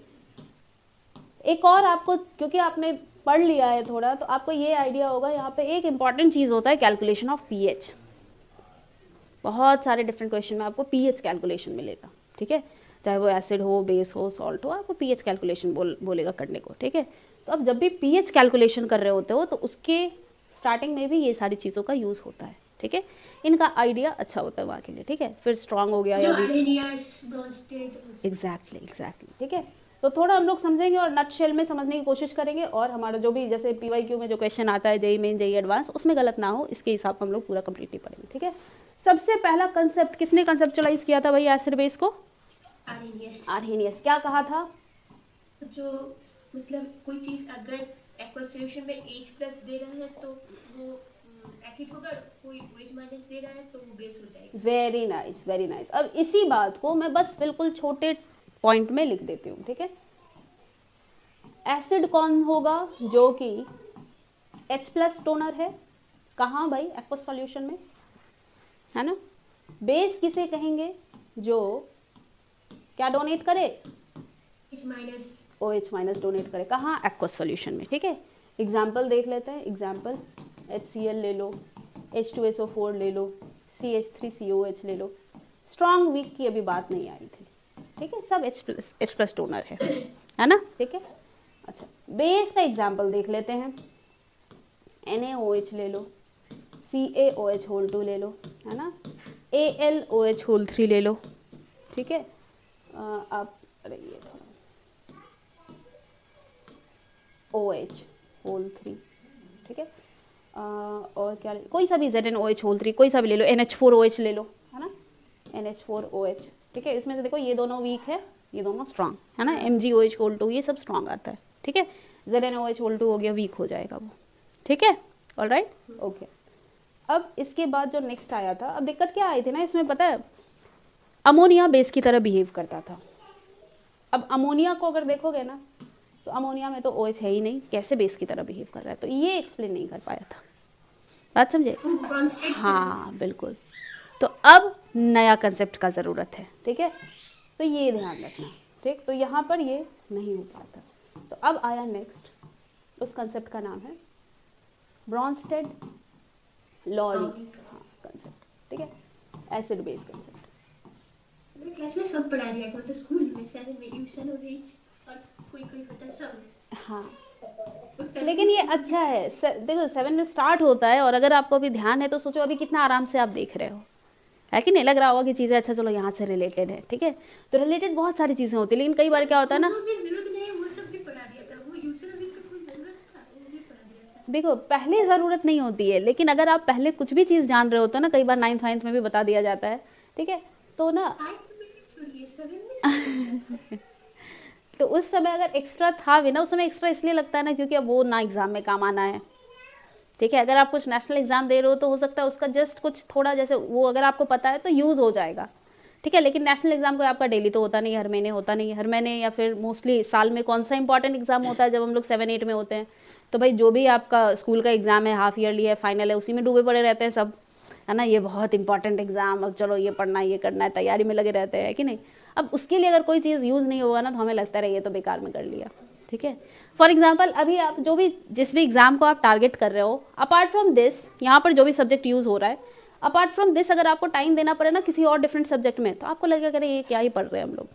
एक और आपको, क्योंकि आपने पढ़ लिया है थोड़ा, तो आपको ये आइडिया होगा, यहाँ पे एक इंपॉर्टेंट चीज़ होता है कैलकुलेशन ऑफ पीएच। बहुत सारे डिफरेंट क्वेश्चन में आपको पीएच कैलकुलेशन मिलेगा, ठीक है, चाहे वो एसिड हो, बेस हो, सॉल्ट हो, आपको पीएच कैलकुलेशन बोलेगा करने को, ठीक है। तो अब जब भी पीएच कैलकुलेशन कर रहे होते हो तो उसके स्टार्टिंग में भी ये सारी चीज़ों का यूज़ होता है, ठीक है, इनका आइडिया अच्छा होता है वहाँ के लिए, ठीक है। फिर स्ट्रांग हो गया या एग्जैक्टली, ठीक है। तो थोड़ा हम लोग समझेंगे और नट शेल में समझने की कोशिश करेंगे, और हमारा जो भी जैसे पीवाईक्यू में जो क्वेश्चन आता है, जेई मेन, जेई एडवांस, उसमें गलत ना हो, इसके हिसाब से हम लोग पूरा कंप्लीटली पढ़ेंगे, ठीक है। सबसे पहला कंसेप्ट किसने कंसेप्चुलाइज किया था भाई एसिड बेस को, आर्हेनियस। क्या कहा था, जो मतलब कोई चीज अगर एक्वस सॉल्यूशन में H+ दे रहा है तो वो एसिड होगा, कोई OH- दे रहा है तो वो बेस हो जाएगा। Very nice, very nice. अब इसी बात को मैं बस बिल्कुल छोटे पॉइंट में लिख देती हूँ, ठीक है। एसिड कौन होगा, जो कि H+ टोनर है, कहाँ भाई, एक्वस सॉल्यूशन में, है ना। बेस किसे कहेंगे, जो क्या डोनेट करे, OH- डोनेट करे, कहाँ, एक्वस सॉल्यूशन में, ठीक है। एग्जाम्पल देख लेते हैं, एग्जाम्पल HCl ले लो, H2SO4 ले लो, CH3COH ले लो। स्ट्रॉन्ग वीक की अभी बात नहीं आई थी, ठीक है, सब H+ टोनर है ना, ठीक है। अच्छा, बेस का एग्जाम्पल देख लेते हैं, NaOH ले लो, CaOH2 ले लो, है ना, AlOH3 ले लो, ठीक है। आप अरे ये OH3, ठीक है। और क्या, कोई सा भी ZnOH3, कोई सा भी ले लो, NH4OH ले लो, है ना, NH4OH, ठीक है। इसमें से देखो ये दोनों वीक है, ये दोनों स्ट्रांग है ना, MgOH2 ये सब स्ट्रांग आता है, ठीक है। ZnOH2 हो गया, वीक हो जाएगा वो, ठीक है, ऑलराइट, ओके। अब इसके बाद जो नेक्स्ट आया था, अब दिक्कत क्या आई थी ना इसमें, पता है, अमोनिया बेस की तरह बिहेव करता था। अब अमोनिया को अगर देखोगे ना, तो अमोनिया में तो OH है ही नहीं, कैसे बेस की तरह बिहेव कर रहा है, तो ये एक्सप्लेन नहीं कर पाया था, बात समझे, हाँ बिल्कुल। तो अब नया कंसेप्ट का ज़रूरत है, ठीक है, तो ये ध्यान रखना, ठीक। तो यहाँ पर ये नहीं हो पाता, तो अब आया नेक्स्ट, उस कंसेप्ट का नाम है ब्रॉन्स्टेड लॉरी कंसेप्ट, ठीक है, एसिड बेस कंसेप्ट। मेरे क्लास में सब पढ़ा दिया था, तो स्कूल में 7 में ट्यूशन हो गई और कोई कोई होता सब, हाँ, लेकिन ये अच्छा है। देखो 7 में स्टार्ट होता है और अगर आपको अभी ध्यान है तो सोचो अभी कितना आराम से आप देख रहे हो, है कि नहीं? लग रहा होगा कि चीज़ें अच्छा चलो यहाँ से रिलेटेड है, ठीक है? तो रिलेटेड बहुत सारी चीज़ें होती है, लेकिन कई बार क्या होता है ना, वो भी जरूरत नहीं है, वो सब भी पढ़ा दिया था, वो यूजर अभी का कोई जरूरत था, वो भी पढ़ा दिया था। देखो पहले ज़रूरत नहीं होती है, लेकिन अगर आप पहले कुछ भी चीज़ जान रहे होते हो ना, कई बार 9th 9th में भी बता दिया जाता है, ठीक है? तो ना फाइव में छोड़िए, 7 में समझ। तो उस समय अगर एक्स्ट्रा था भी ना, उस समय एक्स्ट्रा इसलिए लगता है ना क्योंकि अब वो ना एग्ज़ाम में काम आना है, ठीक है? अगर आप कुछ नेशनल एग्जाम दे रहे हो तो हो सकता है उसका जस्ट कुछ थोड़ा जैसे वो अगर आपको पता है तो यूज़ हो जाएगा, ठीक है? लेकिन नेशनल एग्जाम कोई आपका डेली तो होता नहीं है, हर महीने होता नहीं है, हर महीने या फिर मोस्टली साल में कौन सा इंपॉर्टेंट एग्जाम होता है जब हम लोग 7 8 में होते हैं, तो भाई जो भी आपका स्कूल का एग्जाम है, हाफ ईयरली है, फाइनल है, उसी में डूबे पड़े रहते हैं सब, है ना? ये बहुत इंपॉर्टेंट एग्जाम, अब चलो ये पढ़ना है, ये करना है, तैयारी में लगे रहते हैं कि नहीं? अब उसके लिए अगर कोई चीज़ यूज़ नहीं होगा ना तो हमें लगता है ये तो बेकार में कर लिया, ठीक है? फॉर एग्जाम्पल अभी आप जो भी जिस भी एग्ज़ाम को आप टारगेट कर रहे हो, अपार्ट फ्रॉम दिस यहाँ पर जो भी सब्जेक्ट यूज़ हो रहा है, अपार्ट फ्रॉम दिस अगर आपको टाइम देना पड़े ना किसी और डिफरेंट सब्जेक्ट में, तो आपको लगेगा कि ये क्या ही पढ़ रहे हैं हम लोग,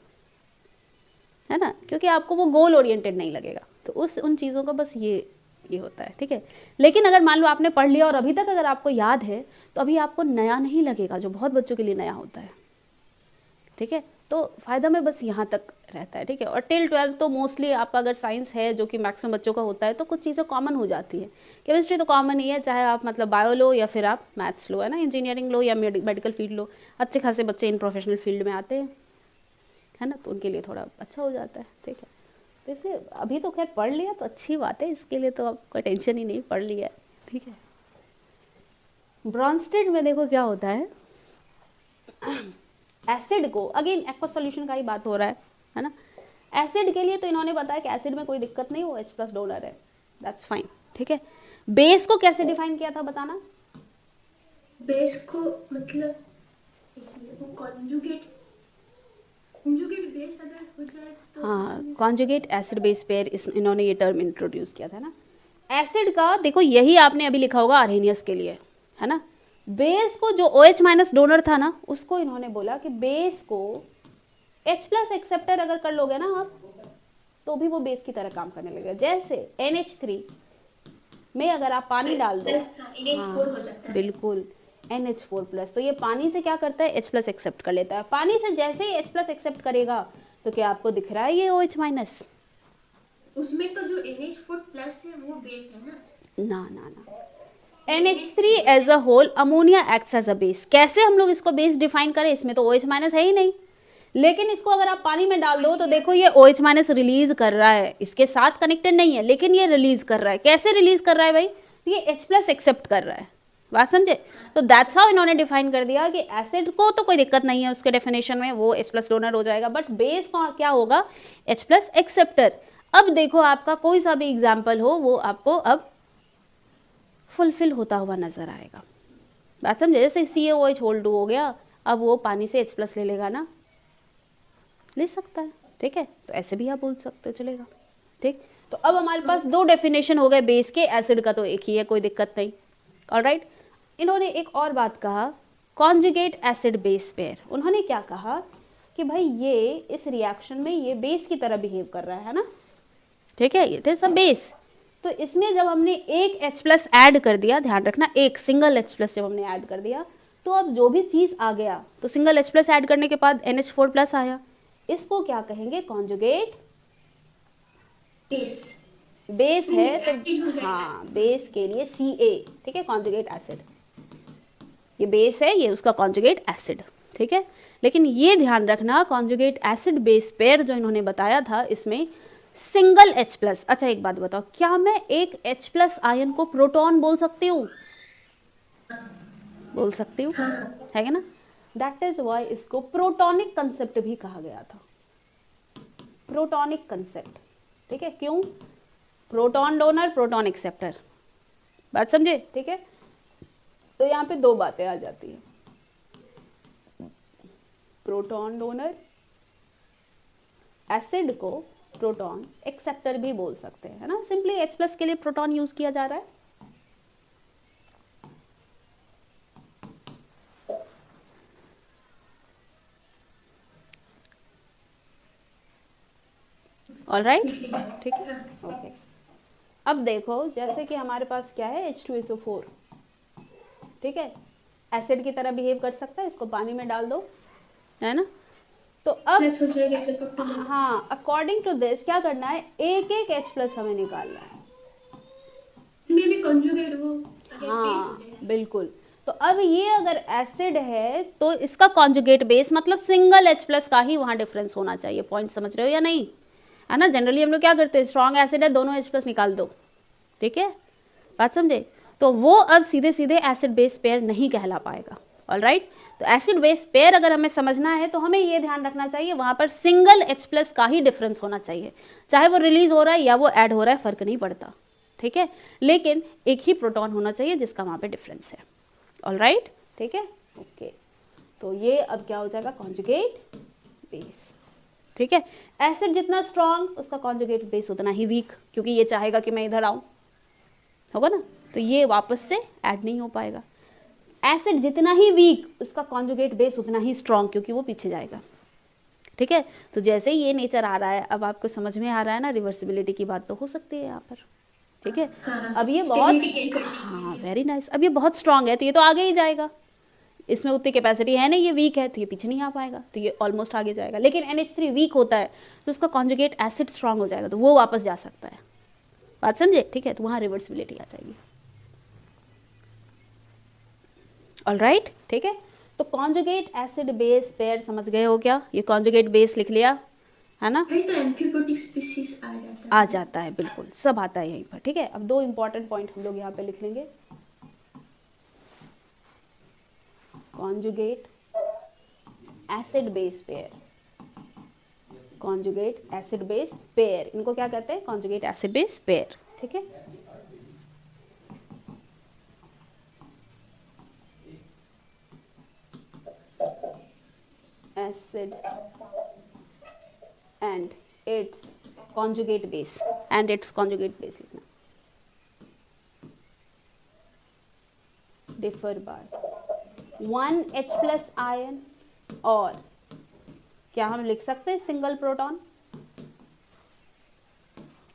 है ना? क्योंकि आपको वो गोल ओरिएंटेड नहीं लगेगा। तो उस उन चीज़ों का बस ये होता है, ठीक है? लेकिन अगर मान लो आपने पढ़ लिया और अभी तक अगर आपको याद है तो अभी आपको नया नहीं लगेगा, जो बहुत बच्चों के लिए नया होता है, ठीक है? तो फ़ायदा में बस यहाँ तक रहता है, ठीक है? और टिल 12 तो मोस्टली आपका अगर साइंस है जो कि मैक्सिमम बच्चों का होता है तो कुछ चीज़ें कॉमन हो जाती है। केमिस्ट्री तो कॉमन ही है, चाहे आप मतलब बायो लो या फिर आप मैथ्स लो, है ना? इंजीनियरिंग लो या मेडिकल फील्ड लो, अच्छे खासे बच्चे इन प्रोफेशनल फील्ड में आते हैं, है ना? तो उनके लिए थोड़ा अच्छा हो जाता है, ठीक है? तो इसलिए अभी तो खैर पढ़ लिया तो अच्छी बात है, इसके लिए तो आपको टेंशन ही नहीं, पढ़ लिया है, ठीक है? ब्रॉन्स्टेड में देखो क्या होता है, एसिड को अगेन एक्वस सॉल्यूशन का ही बात हो रहा है ना? एसिड के लिए तो इन्होंने बताया कि एसिड में कोई दिक्कत नहीं, वो H+ डोनर है, दैट्स फाइन, ठीक है? बेस को कैसे डिफाइन किया था बताना? बेस को मतलब वो कॉन्जुगेट कॉन्जुगेट बेस अगर हो जाए तो हाँ, कॉन्जुगेट एसिड बेस पेयर, इस इन्होंने ये टर्म इंट्रोड्यूस किया था ना। एसिड का देखो यही आपने अभी लिखा होगा अरहेनियस के लिए, है ना? बेस को जो OH- डोनर था ना, उसको इन्होंने बोला कि बेस को H+ एक्सेप्टर अगर कर लोगे ना आप तो भी वो बेस की तरह काम करने लगेगा। जैसे NH3 में अगर आप पानी डाल दो, NH4 हो जाता है। बिल्कुल NH4+, तो ये पानी से क्या करता है, H+ एक्सेप्ट कर लेता है। पानी से जैसे ही H+ एक्सेप्ट करेगा तो क्या आपको दिख रहा है ये OH-? उसमें तो जो NH4+ है वो बेस है ना। ना ना ना, NH3 as a whole ammonia acts as a base. कैसे हम लोग इसको बेस डिफाइन करें, इसमें तो OH- है ही नहीं, लेकिन इसको अगर आप पानी में डाल दो तो देखो ये OH- रिलीज कर रहा है, इसके साथ कनेक्टेड नहीं है लेकिन ये रिलीज कर रहा है। कैसे रिलीज कर रहा है भाई, ये H+ एक्सेप्ट कर रहा है, बात समझे? तो दैट्स हाउ इन्होंने डिफाइन कर दिया कि एसिड को तो कोई दिक्कत नहीं है उसके डेफिनेशन में, वो H+ डोनर हो जाएगा, बट बेस का क्या होगा, H+ एक्सेप्टर। अब देखो आपका कोई सा भी एग्जाम्पल हो वो आपको अब फुलफिल होता हुआ नजर आएगा, बात समझे? जैसे CaOH2 हो गया, अब वो पानी से H+ ले लेगा ना, ले सकता है, ठीक है? तो ऐसे भी आप बोल सकते हो, चलेगा, ठीक? तो अब हमारे पास दो डेफिनेशन हो गए बेस के, एसिड का तो एक ही है, कोई दिक्कत नहीं, ऑलराइट? इन्होंने एक और बात कहा, कॉन्जुगेट एसिड बेस पेयर। उन्होंने क्या कहा कि भाई ये इस रिएक्शन में ये बेस की तरह बिहेव कर रहा है ना, ठीक है? It is a base. तो इसमें जब हमने एक H+ ऐड कर दिया, ध्यान रखना एक सिंगल H+ जब हमने ऐड कर दिया तो अब जो भी चीज़ आ गया, तो सिंगल H+ ऐड करने के बाद NH4+ आया, इसको क्या कहेंगे, कॉन्जुगेट बेस बेस है तो एसिड हो जाएगा। हाँ, बेस के लिए Ca, ठीक है? कॉन्जुगेट एसिड, ये बेस है, ये उसका कॉन्जुगेट एसिड, ठीक है? लेकिन ये ध्यान रखना कॉन्जुगेट एसिड बेस पेयर जो इन्होंने बताया था इसमें सिंगल H+। अच्छा एक बात बताओ, क्या मैं एक H+ आयन को प्रोटॉन बोल सकती हूँ? बोल सकती हूँ, है ना? दैट इज वाई इसको प्रोटॉनिक कंसेप्ट भी कहा गया था, प्रोटॉनिक कंसेप्ट, ठीक है? क्यों? प्रोटॉन डोनर, प्रोटॉन एक्सेप्टर, बात समझे? ठीक है? तो यहाँ पे दो बातें आ जाती है, प्रोटॉन डोनर, एसिड को प्रोटॉन एक्सेप्टर भी बोल सकते हैं, है ना? सिंपली H+ के लिए प्रोटॉन यूज किया जा रहा है। ऑलराइट, ठीक है, ओके। अब देखो जैसे कि हमारे पास क्या है H2SO4, ठीक है, एसिड की तरह बिहेव कर सकता है, इसको पानी में डाल दो, है ना। तो अब प्लस हो जाएगा H2 में। हाँ, अकॉर्डिंग टू दिस क्या करना है, एक एक H+ हमें निकालना है। इसमें भी कंजुगेट वो अगर बेस हो हाँ जाएगा। बिल्कुल। तो अब ये अगर एसिड है तो इसका कॉन्जुगेट बेस मतलब सिंगल H+ का ही वहाँ डिफरेंस होना चाहिए। पॉइंट समझ रहे हो या नहीं, है ना। जनरली हम लोग क्या करते हैं, स्ट्रॉन्ग एसिड है दोनों H+ निकाल दो, ठीक है, बात समझे। तो वो अब सीधे सीधे एसिड बेस पेयर नहीं कहला पाएगा। ऑलराइट, तो एसिड बेस पेयर अगर हमें समझना है तो हमें ये ध्यान रखना चाहिए वहाँ पर सिंगल H+ का ही डिफरेंस होना चाहिए, चाहे वो रिलीज हो रहा है या वो ऐड हो रहा है, फर्क नहीं पड़ता, ठीक है, लेकिन एक ही प्रोटॉन होना चाहिए जिसका वहाँ पे डिफरेंस है। ऑलराइट, ठीक है, ओके। तो ये अब क्या हो जाएगा, कॉन्जुगेट बेस, ठीक है। एसिड जितना स्ट्रॉन्ग उसका कॉन्जुगेट बेस उतना ही वीक, क्योंकि ये चाहेगा कि मैं इधर आऊं, होगा ना, तो ये वापस से ऐड नहीं हो पाएगा। एसिड जितना ही वीक उसका कॉन्जुगेट बेस उतना ही स्ट्रॉन्ग, क्योंकि वो पीछे जाएगा, ठीक है। तो जैसे ही ये नेचर आ रहा है, अब आपको समझ में आ रहा है ना, रिवर्सिबिलिटी की बात तो हो सकती है यहाँ पर, ठीक है। हाँ, अब ये बहुत, stability gain करने के हाँ लिए। वेरी नाइस, अब ये बहुत स्ट्रांग है तो ये तो आगे ही जाएगा, इसमें उतनी कैपेसिटी है नहीं, ये वीक है तो ये पीछे नहीं आ पाएगा, तो ये ऑलमोस्ट आगे जाएगा। लेकिन NH3 वीक होता है तो उसका कॉन्जुगेट एसिड स्ट्रांग हो जाएगा, तो वो वापस जा सकता है, बात समझे, ठीक है। तो वहाँ रिवर्सिबिलिटी आ जाएगी। ऑलराइट, ठीक है। तो कॉन्जुगेट एसिड बेस पेयर समझ गए हो क्या, ये कॉन्जुगेट बेस लिख लिया है ना, भाई तो एम्फीब्योटिक स्पीशीज आ जाता है। आ जाता है, बिल्कुल सब आता है यहीं पर, ठीक है। अब दो इंपॉर्टेंट पॉइंट हम लोग यहाँ पे लिख लेंगे, conjugate acid base pair, conjugate acid base pair, इनको क्या कहते हैं, कॉन्जुगेट एसिड बेस पेयर, ठीक है। Acid and it's conjugate base, and it's conjugate base लिखना, डिफर बाय 1H+ आयन, और क्या हम लिख सकते हैं सिंगल प्रोटॉन,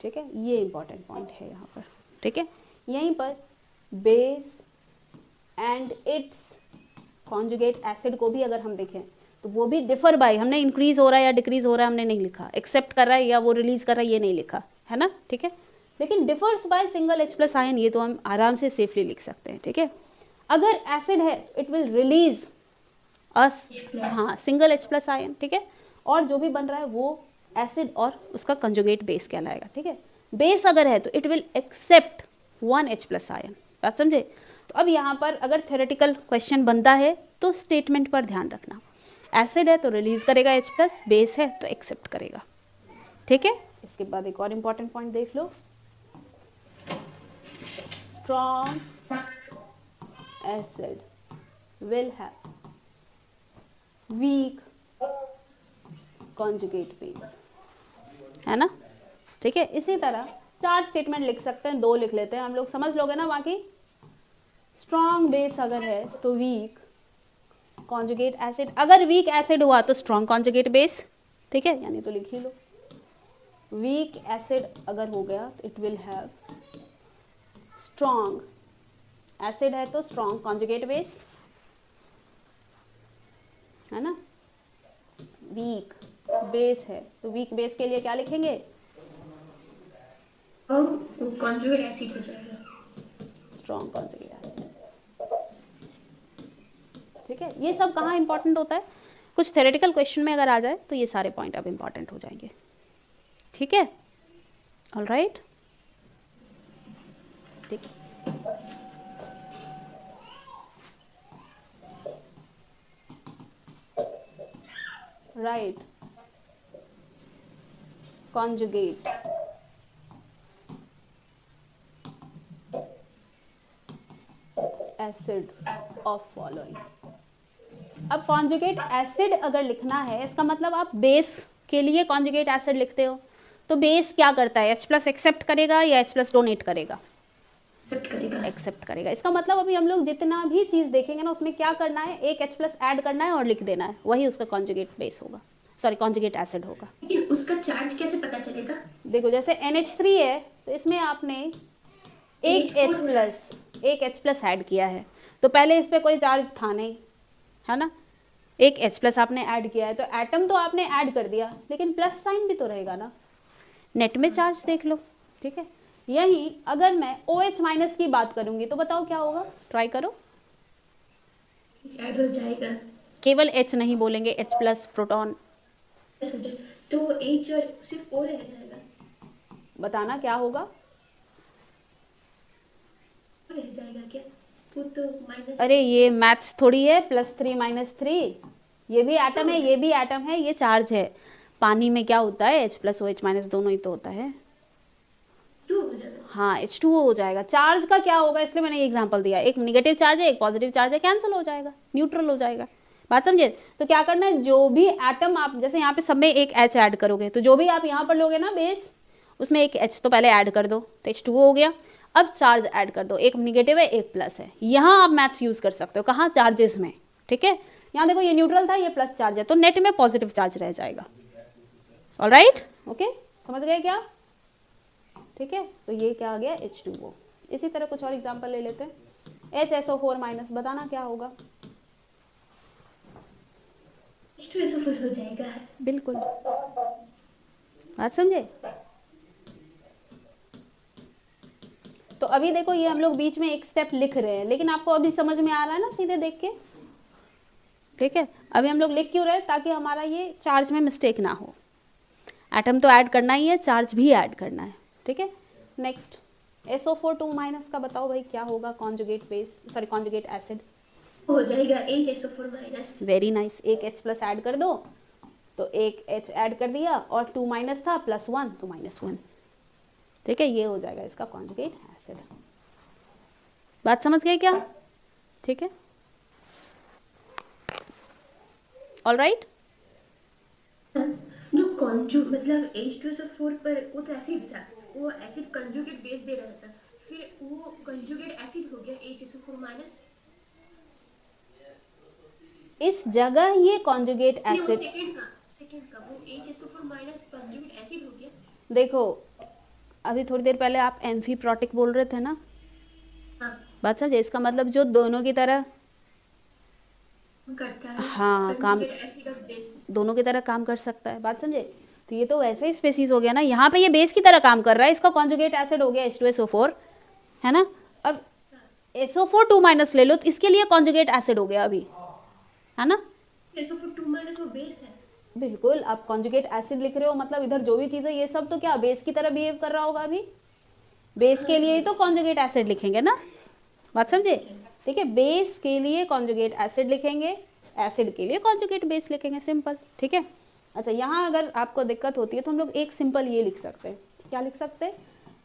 ठीक है। ये इंपॉर्टेंट पॉइंट है यहाँ पर, ठीक है। यहीं पर base and it's conjugate acid को भी अगर हम देखें तो वो भी डिफर बाय, हमने इंक्रीज हो रहा है या डिक्रीज हो रहा है हमने नहीं लिखा, एक्सेप्ट कर रहा है या वो रिलीज कर रहा है ये नहीं लिखा, है ना, ठीक है। लेकिन differs by single H+ ion ये तो हम आराम से सेफली लिख सकते हैं, ठीक है। अगर एसिड है इट विल रिलीज अस, हाँ, सिंगल H+ आयन, ठीक है। और जो भी बन रहा है वो एसिड और उसका कंजुगेट बेस कहलाएगा, ठीक है। बेस अगर है तो it will accept 1H+ ion, बात समझे। तो अब यहाँ पर अगर थ्योरेटिकल क्वेश्चन बनता है तो स्टेटमेंट पर ध्यान रखना, एसिड है तो रिलीज करेगा H+, बेस है तो एक्सेप्ट करेगा, ठीक है। इसके बाद एक और इम्पॉर्टेंट पॉइंट देख लो, strong acid will have weak conjugate base, है ना, ठीक है। इसी तरह 4 स्टेटमेंट लिख सकते हैं, 2 लिख लेते हैं हम लोग, समझ लोगे ना बाकी। स्ट्रॉन्ग बेस अगर है तो वीक कॉन्जुगेट एसिड, अगर वीक एसिड हुआ तो स्ट्रॉन्ग कॉन्जुगेट बेस, ठीक है, यानी तो लिख ही लो। वीक एसिड अगर हो गया it will have strong, acid है तो स्ट्रॉन्ग कॉन्जुगेट बेस, है ना। वीक बेस है तो वीक बेस के लिए क्या लिखेंगे, और कंजुगेट एसिड हो जाएगा, स्ट्रॉन्ग कॉन्जुगेट एसिड, ठीक है। ये सब कहाँ इंपॉर्टेंट होता है, कुछ थ्योरेटिकल क्वेश्चन में अगर आ जाए तो ये सारे पॉइंट अब इंपॉर्टेंट हो जाएंगे, ठीक है। ऑलराइट, ठीक है। Right, conjugate acid of following. अब कॉन्जुगेट एसिड अगर लिखना है इसका मतलब आप बेस के लिए कॉन्जुगेट एसिड लिखते हो, तो बेस क्या करता है, H+ एक्सेप्ट करेगा या H+ डोनेट करेगा, एक्सेप्ट करेगा, एक्सेप्ट करेगा। इसका मतलब अभी हम लोग जितना भी चीज़ देखेंगे ना उसमें क्या करना है, एक H+ ऐड करना है और लिख देना है, वही उसका कॉन्जुगेट बेस होगा, सॉरी कॉन्जुगेट एसिड होगा। लेकिन उसका चार्ज कैसे पता चलेगा? देखो जैसे NH3 है तो इसमें आपने एक H+ ऐड किया है, तो पहले इस पे कोई चार्ज था नहीं, है ना, एक H+ आपने ऐड किया है, तो एटम तो आपने ऐड कर दिया, लेकिन प्लस साइन भी तो रहेगा ना, नेट में चार्ज देख लो, ठीक है। यही अगर मैं OH- की बात करूंगी तो बताओ क्या होगा, ट्राई करो। ऐड हो जाएगा, केवल H नहीं बोलेंगे, H+ प्रोटॉन, तो H और सिर्फ O रह जाएगा, बताना क्या होगा। रह जाएगा क्या, वो तो माइनस। अरे ये मैथ्स थोड़ी है, +3 - 3, ये भी एटम है, ये भी एटम है, ये चार्ज है। पानी में क्या होता है, H+ OH- दोनों ही तो होता है। टू हो जाएगा, हाँ H2O हो जाएगा। चार्ज का क्या होगा, इसलिए मैंने ये एग्जांपल दिया, एक निगेटिव चार्ज है, एक पॉजिटिव चार्ज है, कैंसिल हो जाएगा, न्यूट्रल हो जाएगा। बात समझे। तो क्या करना है, जो भी एटम आप जैसे यहाँ पे सब में एक H ऐड करोगे, तो जो भी आप यहाँ पर लोगे ना बेस, उसमें एक H तो पहले ऐड कर दो, तो H2O हो गया। अब चार्ज ऐड कर दो, एक निगेटिव है एक प्लस है। यहाँ आप मैथ्स यूज कर सकते हो, कहाँ, चार्जेस में, ठीक है। यहाँ देखो ये न्यूट्रल था, ये प्लस चार्ज है, तो नेट में पॉजिटिव चार्ज रह जाएगा। ऑलराइट, ओके, समझ गए क्या, ठीक है। तो ये क्या आ गया, H2O। इसी तरह कुछ और एग्जांपल ले लेते हैं। HSO4- बताना क्या होगा। H2SO4 हो जाएगा, बिल्कुल, बात समझे। तो अभी देखो ये हम लोग बीच में एक स्टेप लिख रहे हैं, लेकिन आपको अभी समझ में आ रहा है ना सीधे देख के, ठीक है। अभी हम लोग लिख क्यों रहे हैं, ताकि हमारा ये चार्ज में मिस्टेक ना हो। एटम तो ऐड करना ही है, चार्ज भी ऐड करना है, ठीक है। नेक्स्ट SO4 का बताओ भाई क्या होगा, conjugate base, sorry conjugate acid. हो जाएगा HSO4-। वेरी नाइस, एक H+ ऐड कर दो, तो एक H ऐड कर दिया, और 2- था, +1 तो -1, ठीक है। ये हो जाएगा इसका कॉन्जुगेट एसिड। बात समझ गए क्या, ठीक है, ऑलराइट। जो कॉन्जू मतलब H2SO4 पर वो तो एसिड था, वो एसिड कंजुगेट बेस दे रहा था, फिर वो कंजुगेट एसिड हो गया HSO4-। इस जगह ये कॉन्जुगेट नहीं, वो एसिड, सेकंड का वो HSO4- कंजुगेट एसिड हो गया। देखो अभी थोड़ी देर पहले आप एम्फीप्रोटिक बोल रहे थे ना, हाँ, बात समझे। इसका मतलब जो दोनों की तरह करता है, हाँ काम, कंजुगेट एसिड और बेस। दोनों की तरह काम कर सकता है, बात समझे। तो ये तो वैसे ही स्पेसीज हो गया ना, यहाँ पे ये बेस की तरह काम कर रहा है, इसका कॉन्जुगेट एसिड हो गया H2SO4, है ना। अब SO4 ले लो, तो इसके लिए कॉन्जुगेट एसिड हो गया अभी, है ना। SO4 वो बेस है। बिल्कुल, आप कॉन्जुगेट एसिड लिख रहे हो, मतलब इधर जो भी चीज़ है ये सब तो क्या बेस की तरह बिहेव कर रहा होगा अभी, बेस के लिए ही तो कॉन्जुगेट एसिड लिखेंगे ना, बात समझे, ठीक है। बेस के लिए कॉन्जुगेट एसिड लिखेंगे, एसिड के लिए कॉन्जुगेट बेस लिखेंगे, सिंपल, ठीक है। अच्छा, यहाँ अगर आपको दिक्कत होती है तो हम लोग एक सिंपल ये लिख सकते हैं, क्या लिख सकते हैं,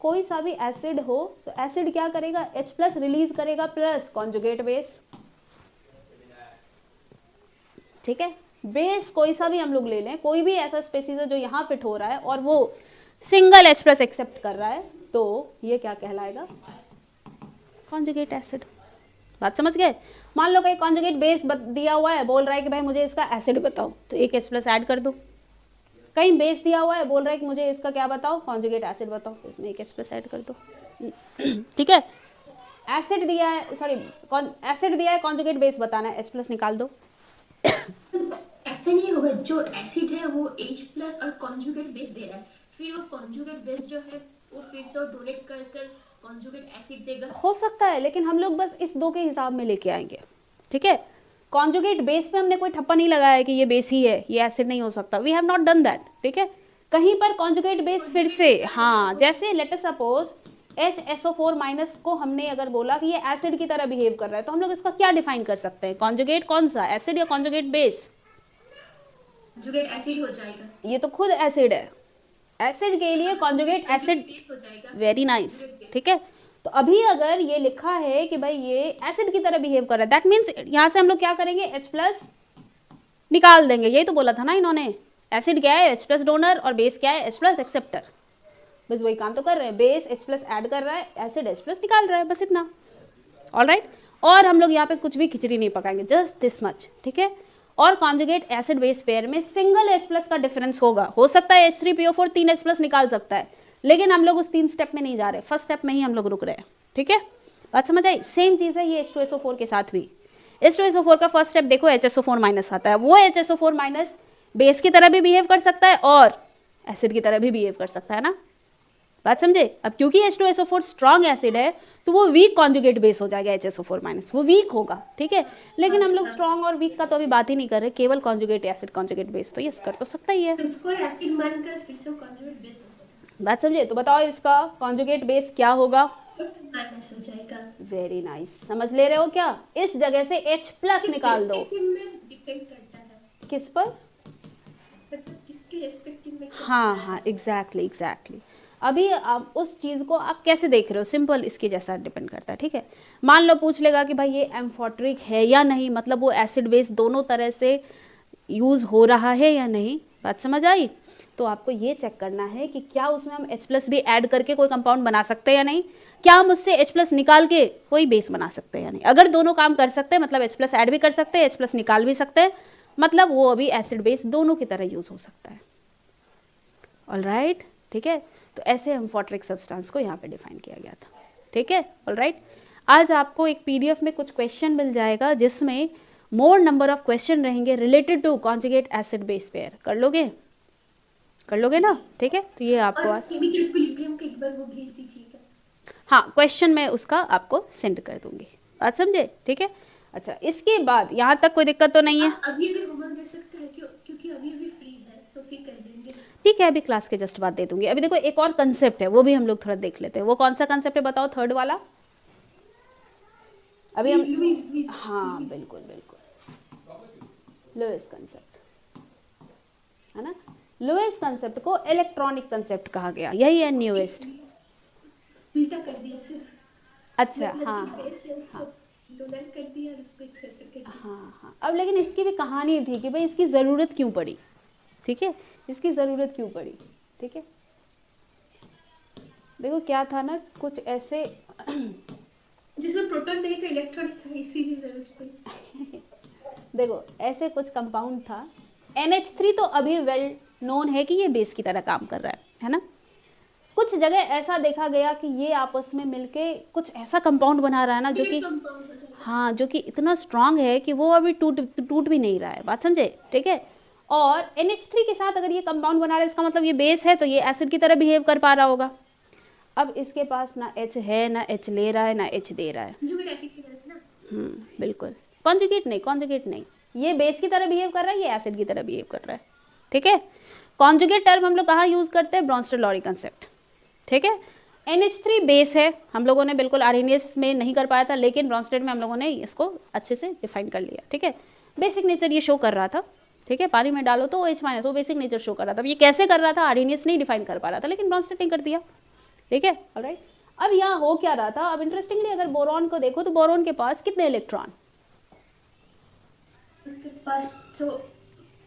कोई सा भी एसिड हो तो एसिड क्या करेगा, H+ रिलीज करेगा प्लस कॉन्जुगेट बेस, ठीक है। बेस कोई सा भी हम लोग ले लें, कोई भी ऐसा स्पेसीज है जो यहाँ फिट हो रहा है और वो सिंगल H+ एक्सेप्ट कर रहा है, तो ये क्या कहलाएगा, कॉन्जुगेट एसिड। बात समझ गए। मान लो कहीं कॉन्जुगेट बेस दिया हुआ है, बोल रहा है कि भाई मुझे इसका एसिड बताओ, तो एक H+ ऐड कर दो। कहीं बेस दिया हुआ है, बोल रहा है कि मुझे इसका क्या बताओ, कॉन्जुगेट एसिड बताओ, तो इसमें एक H+ ऐड कर दो, ठीक है। एसिड दिया है, सॉरी एसिड दिया है, कॉन्जुगेट बेस बताना है, H+ निकाल दो। ऐसा नहीं होगा, जो एसिड है वो H+ और कॉन्जुगेट बेस दे रहा है, फिर वो कॉन्जुगेट बेस जो है वो फिर से डोनेट कर कर कॉन्जुगेट एसिड देगा। हो सकता है, लेकिन हम लोग बस इस दो के हिसाब में लेके आएंगे, ठीक है। कॉन्जुगेट बेस पे हमने कोई ठप्पा नहीं लगाया है कि ये बेस ही है, ये एसिड नहीं हो सकता, we have not done that, ठीक है। कहीं पर कॉन्जुगेट बेस फिर से, हाँ, जैसे लेट अस सपोज HSO4- को हमने अगर बोला कि ये एसिड की तरह बिहेव कर रहा है, तो हम लोग इसका क्या डिफाइन कर सकते हैं, कॉन्जुगेट कौन सा, एसिड या कॉन्जुगेट बेस। कॉन्जुगेट एसिड हो जाएगा, ये तो खुद एसिड है, एसिड के लिए कॉन्जुगेट एसिड, बेस हो जाएगा, वेरी नाइस, ठीक है। तो अभी अगर ये लिखा है कि भाई ये एसिड की तरह बिहेव कर रहा है, दैट मीन्स यहाँ से हम लोग क्या करेंगे, H+ निकाल देंगे, यही तो बोला था ना इन्होंने। एसिड क्या है, H+ डोनर, और बेस क्या है, H+ एक्सेप्टर, बस वही काम तो कर रहे हैं, बेस H+ ऐड कर रहा है, एसिड H+ निकाल रहा है, बस इतना, ऑलराइट। और हम लोग यहाँ पे कुछ भी खिचड़ी नहीं पकाएंगे, जस्ट दिस मच, ठीक है। और कॉन्जुगेट एसिड बेस पेयर में सिंगल H+ का डिफरेंस होगा, हो सकता है H3PO4 3 H+ निकाल सकता है, लेकिन हम लोग उस 3 स्टेप में नहीं जा रहे, फर्स्ट स्टेप में ही हम लोग रुक रहे हैं, ठीक है, बात समझ आई। सेम चीज़ है ये H2SO4 के साथ भी। H2SO4 का फर्स्ट स्टेप देखो HSO4 माइनस आता है, वो HSO4 माइनस बेस की तरह भी बिहेव कर सकता है और एसिड की तरह भी बिहेव कर सकता है ना, बात समझे। अब क्योंकि H2SO4 स्ट्रॉन्ग एसिड है तो वो वीक कॉन्जुगेट बेस हो जाएगा HSO4 माइनस, वो वीक होगा, ठीक है, लेकिन हम लोग स्ट्रॉन्ग और वीक का तो अभी बात ही नहीं कर रहे, केवल कॉन्जुगेट एसिड कॉन्जुगेट बेस तो यस कर तो सकता ही है, तो उसको एसिड मानकर फिर से कॉन्जुगेट बेस होगा, बात समझे। तो बताओ इसका कॉन्जुगेट बेस क्या होगा, तो माइनस हो जाएगा। वेरी नाइस, समझ ले रहे हो क्या, इस जगह से H प्लस निकाल दो, डिपेंड करता है किस पर, मतलब किसके रेस्पेक्टिव में। हाँ, एग्जैक्टली। अभी आप उस चीज़ को आप कैसे देख रहे हो, सिंपल इसके जैसा डिपेंड करता है, ठीक है। मान लो पूछ लेगा कि भाई ये एम्फोट्रिक है या नहीं, मतलब वो एसिड बेस दोनों तरह से यूज़ हो रहा है या नहीं, बात समझ आई। तो आपको ये चेक करना है कि क्या उसमें हम H प्लस भी ऐड करके कोई कंपाउंड बना सकते हैं या नहीं, क्या हम उससे H प्लस निकाल के कोई बेस बना सकते हैं या नहीं। अगर दोनों काम कर सकते हैं मतलब H प्लस ऐड भी कर सकते हैं, H प्लस निकाल भी सकते हैं, मतलब वो अभी एसिड बेस दोनों की तरह यूज़ हो सकता है, ऑलराइट, ठीक है। तो ऐसे एम्फोट्रिक सब्सटेंस को यहाँ पे डिफाइन किया गया था, ठीक है, ऑलराइट। आज आपको एक PDF में कुछ क्वेश्चन मिल जाएगा जिसमें मोर नंबर ऑफ क्वेश्चन रहेंगे related to conjugate acid base pair, कर लोगे ना, ठीक है। तो ये आपको आज केमिकल इक्विलिब्रियम का एक बार वो भेज दीजिएगा, हाँ क्वेश्चन मैं उसका आपको सेंड कर दूंगी, बात समझे, ठीक है। अच्छा इसके बाद यहाँ तक कोई दिक्कत तो नहीं है, अभी होमवर्क दे सकते हैं क्योंकि अभी फ्री है तो फिर कर देंगे, ठीक है, अभी क्लास के जस्ट बाद दे दूंगी। अभी देखो एक और कंसेप्ट है वो भी हम लोग थोड़ा देख लेते हैं, वो कौन सा कंसेप्ट है बताओ, थर्ड वाला। अभी हम लुईस हाँ बिल्कुल लुईस कंसेप्ट है ना, लुईस कंसेप्ट को इलेक्ट्रॉनिक कंसेप्ट कहा गया, यही है न्यूएस्ट, उल्टा कर दिया सिर्फ, अच्छा मतलब हाँ कि बेस है उसको डोनेट कर दिया और उसको एक्सेप्ट कर दिया। हाँ। अब लेकिन इसकी भी कहानी थी कि भाई इसकी ज़रूरत क्यों पड़ी, ठीक है, इसकी ज़रूरत क्यों पड़ी, ठीक है। देखो क्या था ना, कुछ ऐसे जिसमें प्रोटॉन नहीं था इलेक्ट्रॉन था इसीलिए जरूरत पड़ी। देखो ऐसे कुछ कंपाउंड था, NH3 तो अभी वेल नोन है कि ये बेस की तरह काम कर रहा है ना। कुछ जगह ऐसा देखा गया कि ये आपस में मिलके कुछ ऐसा कंपाउंड बना रहा है ना जो कि हाँ जो कि इतना स्ट्रांग है कि वो अभी टूट भी नहीं रहा है, बात समझे, ठीक है। और NH3 के साथ अगर ये कंपाउंड बना रहा है इसका मतलब ये बेस है तो ये एसिड की तरह बिहेव कर पा रहा होगा। अब इसके पास ना H है, ना H ले रहा है, ना H दे रहा है, बिल्कुल कॉन्जुगेट नहीं, ये बेस की तरह बिहेव कर रहा है, ये एसिड की तरह बिहेव कर रहा है, ठीक है। कॉन्जुगेट टर्म हम लोग कहाँ यूज़ करते हैं, ब्रॉन्स्टर-लॉरी कंसेप्ट, ठीक है। NH3 बेस है, हम लोगों ने बिल्कुल आर्हेनियस में नहीं कर पाया था लेकिन ब्रॉन्स्टेड में हम लोगों ने इसको अच्छे से डिफाइन कर लिया, ठीक है। बेसिक नेचर ये शो कर रहा था, ठीक है, पानी में डालो तो OH- वो बेसिक नेचर शो कर रहा था। ये कैसे कर रहा था, आर्हेनियस नहीं डिफाइन कर पा रहा था लेकिन ब्रॉन्स्टेड ने कर दिया, ठीक है, ऑलराइट। अब यहाँ हो क्या रहा था, अब इंटरेस्टिंगली अगर बोरॉन को देखो तो बोरॉन के पास कितने इलेक्ट्रॉन, उनके पास तो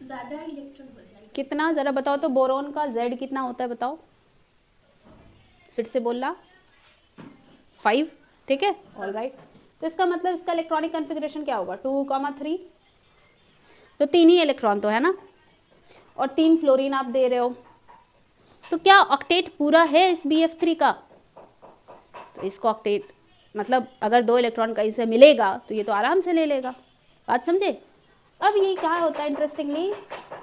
ज़्यादा इलेक्ट्रॉन हो जाएगा, कितना जरा बताओ तो, बोरॉन का Z कितना होता है बताओ, फिर से बोलना 5, ठीक है, ऑलराइट। तो इसका मतलब इसका इलेक्ट्रॉनिक कॉन्फ़िगरेशन क्या होगा, 2,3, तो 3 ही इलेक्ट्रॉन तो है ना, और 3 फ्लोरीन आप दे रहे हो, तो क्या ऑक्टेट पूरा है इस BF3 का, तो इसको ऑक्टेट मतलब अगर 2 इलेक्ट्रॉन कहीं से मिलेगा तो ये तो आराम से ले लेगा, बात समझे। अब ये क्या होता है इंटरेस्टिंगली,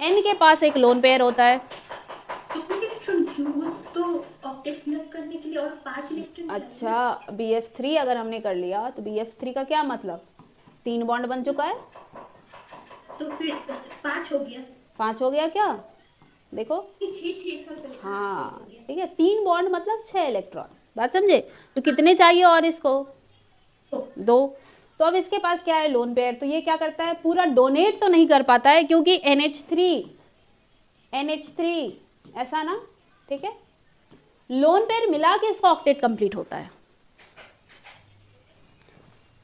N के पास एक लोन पेयर होता है, तो इलेक्ट्रॉन क्यों, तो ऑक्टेट फिलअप करने के लिए और 5 इलेक्ट्रॉन अच्छा BF3 अगर हमने कर लिया तो BF3 का क्या मतलब, 3 बॉन्ड बन चुका है, तो फिर 5 हो गया, 5 हो गया क्या, देखो 6 हाँ ठीक है, 3 बॉन्ड मतलब 6 इलेक्ट्रॉन, बात समझे। तो कितने चाहिए और इसको 2, तो अब इसके पास क्या है लोन पेयर, तो ये क्या करता है पूरा डोनेट तो नहीं कर पाता है क्योंकि NH3 ऐसा ना, ठीक है, लोन पेयर मिला के इसका ऑक्टेट कंप्लीट होता है।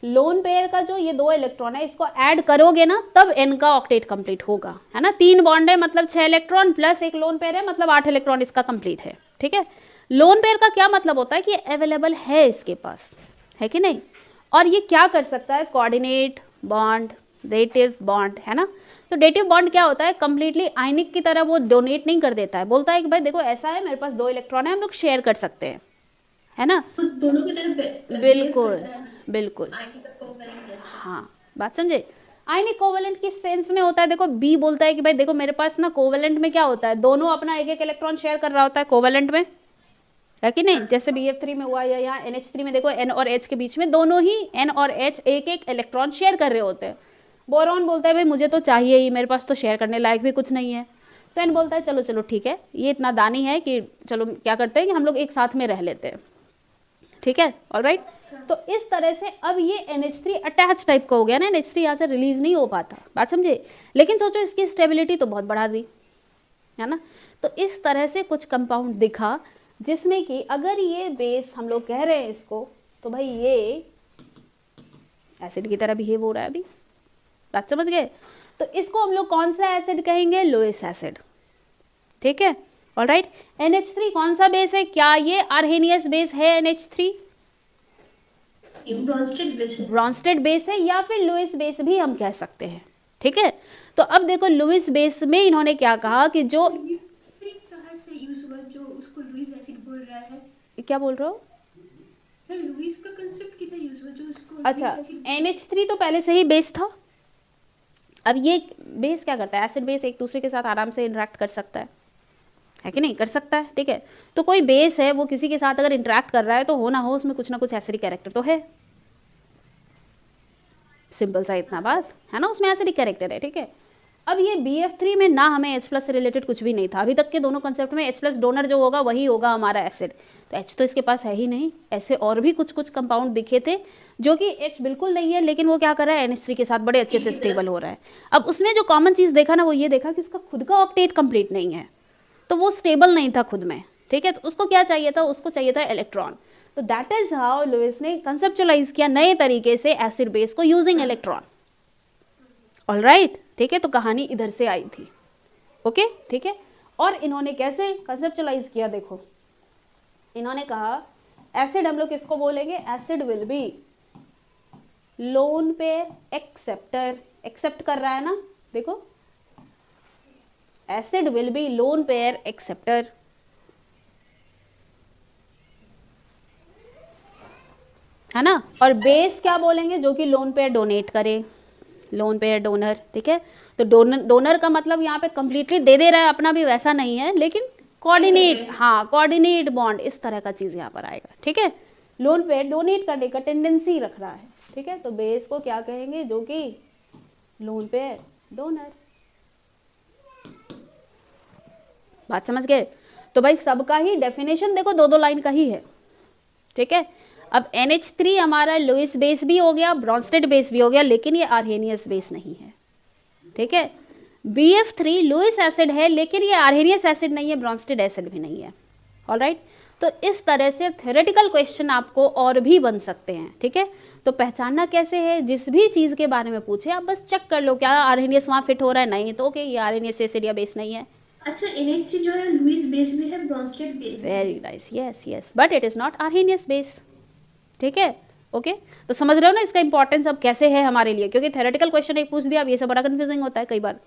लोन पेयर का जो ये 2 इलेक्ट्रॉन है इसको ऐड करोगे ना तब N का ऑक्टेट कंप्लीट होगा, है ना। 3 बॉन्ड है मतलब 6 इलेक्ट्रॉन प्लस एक लोन पेयर है मतलब 8 इलेक्ट्रॉन इसका कंप्लीट है, ठीक है। लोन पेयर का क्या मतलब होता है कि अवेलेबल है इसके पास, है कि नहीं, और ये क्या कर सकता है, कोऑर्डिनेट बॉन्ड, रिलेटिव बॉन्ड, है ना। तो डेटिव बॉन्ड क्या होता है, कंप्लीटली आयनिक की तरह वो डोनेट नहीं कर देता है, बोलता है कि भाई देखो ऐसा है, मेरे पास 2 इलेक्ट्रॉन है, हम लोग शेयर कर सकते हैं, है ना। तो दोनों की तरफ बिहेव बिल्कुल करता है, बिल्कुल, आयनिक का कोवैलेंट जैसे। हाँ बात समझे। आयनिक कोवेलेंट किस सेंस में होता है, देखो बी बोलता है कि भाई देखो मेरे पास ना कोवेलेंट में क्या होता है, दोनों अपना एक एक इलेक्ट्रॉन शेयर कर रहा होता है कोवेलेंट में, है कि नहीं, जैसे BF3 में हुआ या यहाँ NH3 में देखो N और H के बीच में दोनों ही N और H एक एक इलेक्ट्रॉन शेयर कर रहे होते हैं। बोरॉन बोलता है भाई मुझे तो चाहिए ही, मेरे पास तो शेयर करने लायक भी कुछ नहीं है, तो N बोलता है चलो चलो ठीक है, ये इतना दानी है कि चलो क्या करते हैं कि हम लोग एक साथ में रह लेते हैं, ठीक है, ऑलराइट। तो इस तरह से अब ये NH3 अटैच टाइप का हो गया ना, NH3 यहाँ से रिलीज नहीं हो पाता, बात समझे। लेकिन सोचो इसकी स्टेबिलिटी तो बहुत बढ़ा दी, है ना। तो इस तरह से कुछ कंपाउंड दिखा जिसमें कि अगर ये बेस हम लोग कह रहे हैं इसको, तो भाई ये एसिड की तरह बिहेव हो रहा है अभी, बात समझ गए। तो इसको हम लोग कौन सा एसिड कहेंगे, लुईस एसिड, ठीक है, ऑलराइट। NH3 कौन सा बेस है, क्या ये आर्हेनियस बेस है NH3, ब्रॉन्स्टेड बेस है। ब्रॉन्स्टेड बेस है या फिर लुईस बेस भी हम कह सकते हैं, ठीक है। तो अब देखो लुईस बेस में इन्होंने क्या कहा कि जो कहाँ से यूज हुआ जो उसको लुईस एसिड बोल रहा है, क्या बोल रहे हो, लुईस का कंसेप्ट किधर यूज हुआ जो उसको अच्छा NH3 तो पहले से ही बेस था। अब ये बेस क्या करता है, एसिड बेस एक दूसरे के साथ आराम से इंटरेक्ट कर सकता है कि नहीं, कर सकता है, ठीक है। तो कोई बेस है वो किसी के साथ अगर इंटरेक्ट कर रहा है तो हो ना हो उसमें कुछ ना कुछ एसिडिक कैरेक्टर तो है, सिंपल सा इतना बात है ना, उसमें एसिडिक कैरेक्टर है, ठीक है। अब ये BF3 में ना हमें H+ से रिलेटेड कुछ भी नहीं था अभी तक के दोनों कंसेप्ट में, H+ डोनर जो होगा वही होगा हमारा एसिड, तो H तो इसके पास है ही नहीं। ऐसे और भी कुछ कुछ कंपाउंड दिखे थे जो कि H बिल्कुल नहीं है, लेकिन वो क्या कर रहा है NH3 के साथ बड़े अच्छे से स्टेबल हो रहा है। अब उसमें जो कॉमन चीज़ देखा ना वो ये देखा कि उसका खुद का ऑक्टेट कंप्लीट नहीं है, तो वो स्टेबल नहीं था खुद में, ठीक है। तो उसको क्या चाहिए था, उसको चाहिए था इलेक्ट्रॉन। तो दैट इज हाउ लुईस ने कंसेप्चुलाइज किया नए तरीके से एसिड बेस को यूजिंग इलेक्ट्रॉन, ऑलराइट, ठीक है। तो कहानी इधर से आई थी, ओके, ठीक है। और इन्होंने कैसे कंसेप्चुलाइज किया, देखो इन्होंने कहा एसिड हम लोग किसको बोलेंगे, acid will be lone pair acceptor, accept कर रहा है ना, देखो acid will be lone pair acceptor, है ना। और बेस क्या बोलेंगे, जो कि लोन पेयर डोनेट करे, लोन पेयर डोनर, ठीक है। तो डोनर का मतलब यहाँ पे कंप्लीटली दे रहा है अपना भी वैसा नहीं है, लेकिन कोऑर्डिनेट, हाँ कोऑर्डिनेट बॉन्ड इस तरह का चीज यहाँ पर आएगा, ठीक है। लोन पेयर डोनेट करने का टेंडेंसी रख रहा है, ठीक है। तो बेस को क्या कहेंगे, जो कि लोन पेयर डोनर, बात समझ गए। तो भाई सबका ही डेफिनेशन देखो 2-2 लाइन का ही है, ठीक है। अब NH3 हमारा लुईस बेस भी हो गया, ब्रॉन्स्टेड बेस भी हो गया, लेकिन ये आर्हेनियस बेस नहीं है, ठीक है। BF3 लुईस एसिड है लेकिन ये आर्हेनियस एसिड नहीं है, ब्रॉन्स्टेड एसिड भी नहीं है, ऑलराइट। तो इस तरह से थ्योरेटिकल क्वेश्चन आपको और भी बन सकते हैं, ठीक है। तो पहचानना कैसे है, जिस भी चीज़ के बारे में पूछे आप बस चेक कर लो क्या आर्हेनियस वहाँ फिट हो रहा है, नहीं तो ओके ये आर्हेनियस एसिड या बेस नहीं है। अच्छा NH3 जो है लुईस बेस भी है, ब्रॉन्स्टेड बेस भी है। Very nice, yes yes, but it is not Arrhenius base, ठीक है, ओके। तो समझ रहे हो ना इसका इंपॉर्टेंस अब कैसे है हमारे लिए, क्योंकि थ्योरेटिकल क्वेश्चन एक पूछ दिया, अब ये सब बड़ा कंफ्यूजिंग होता है कई बार,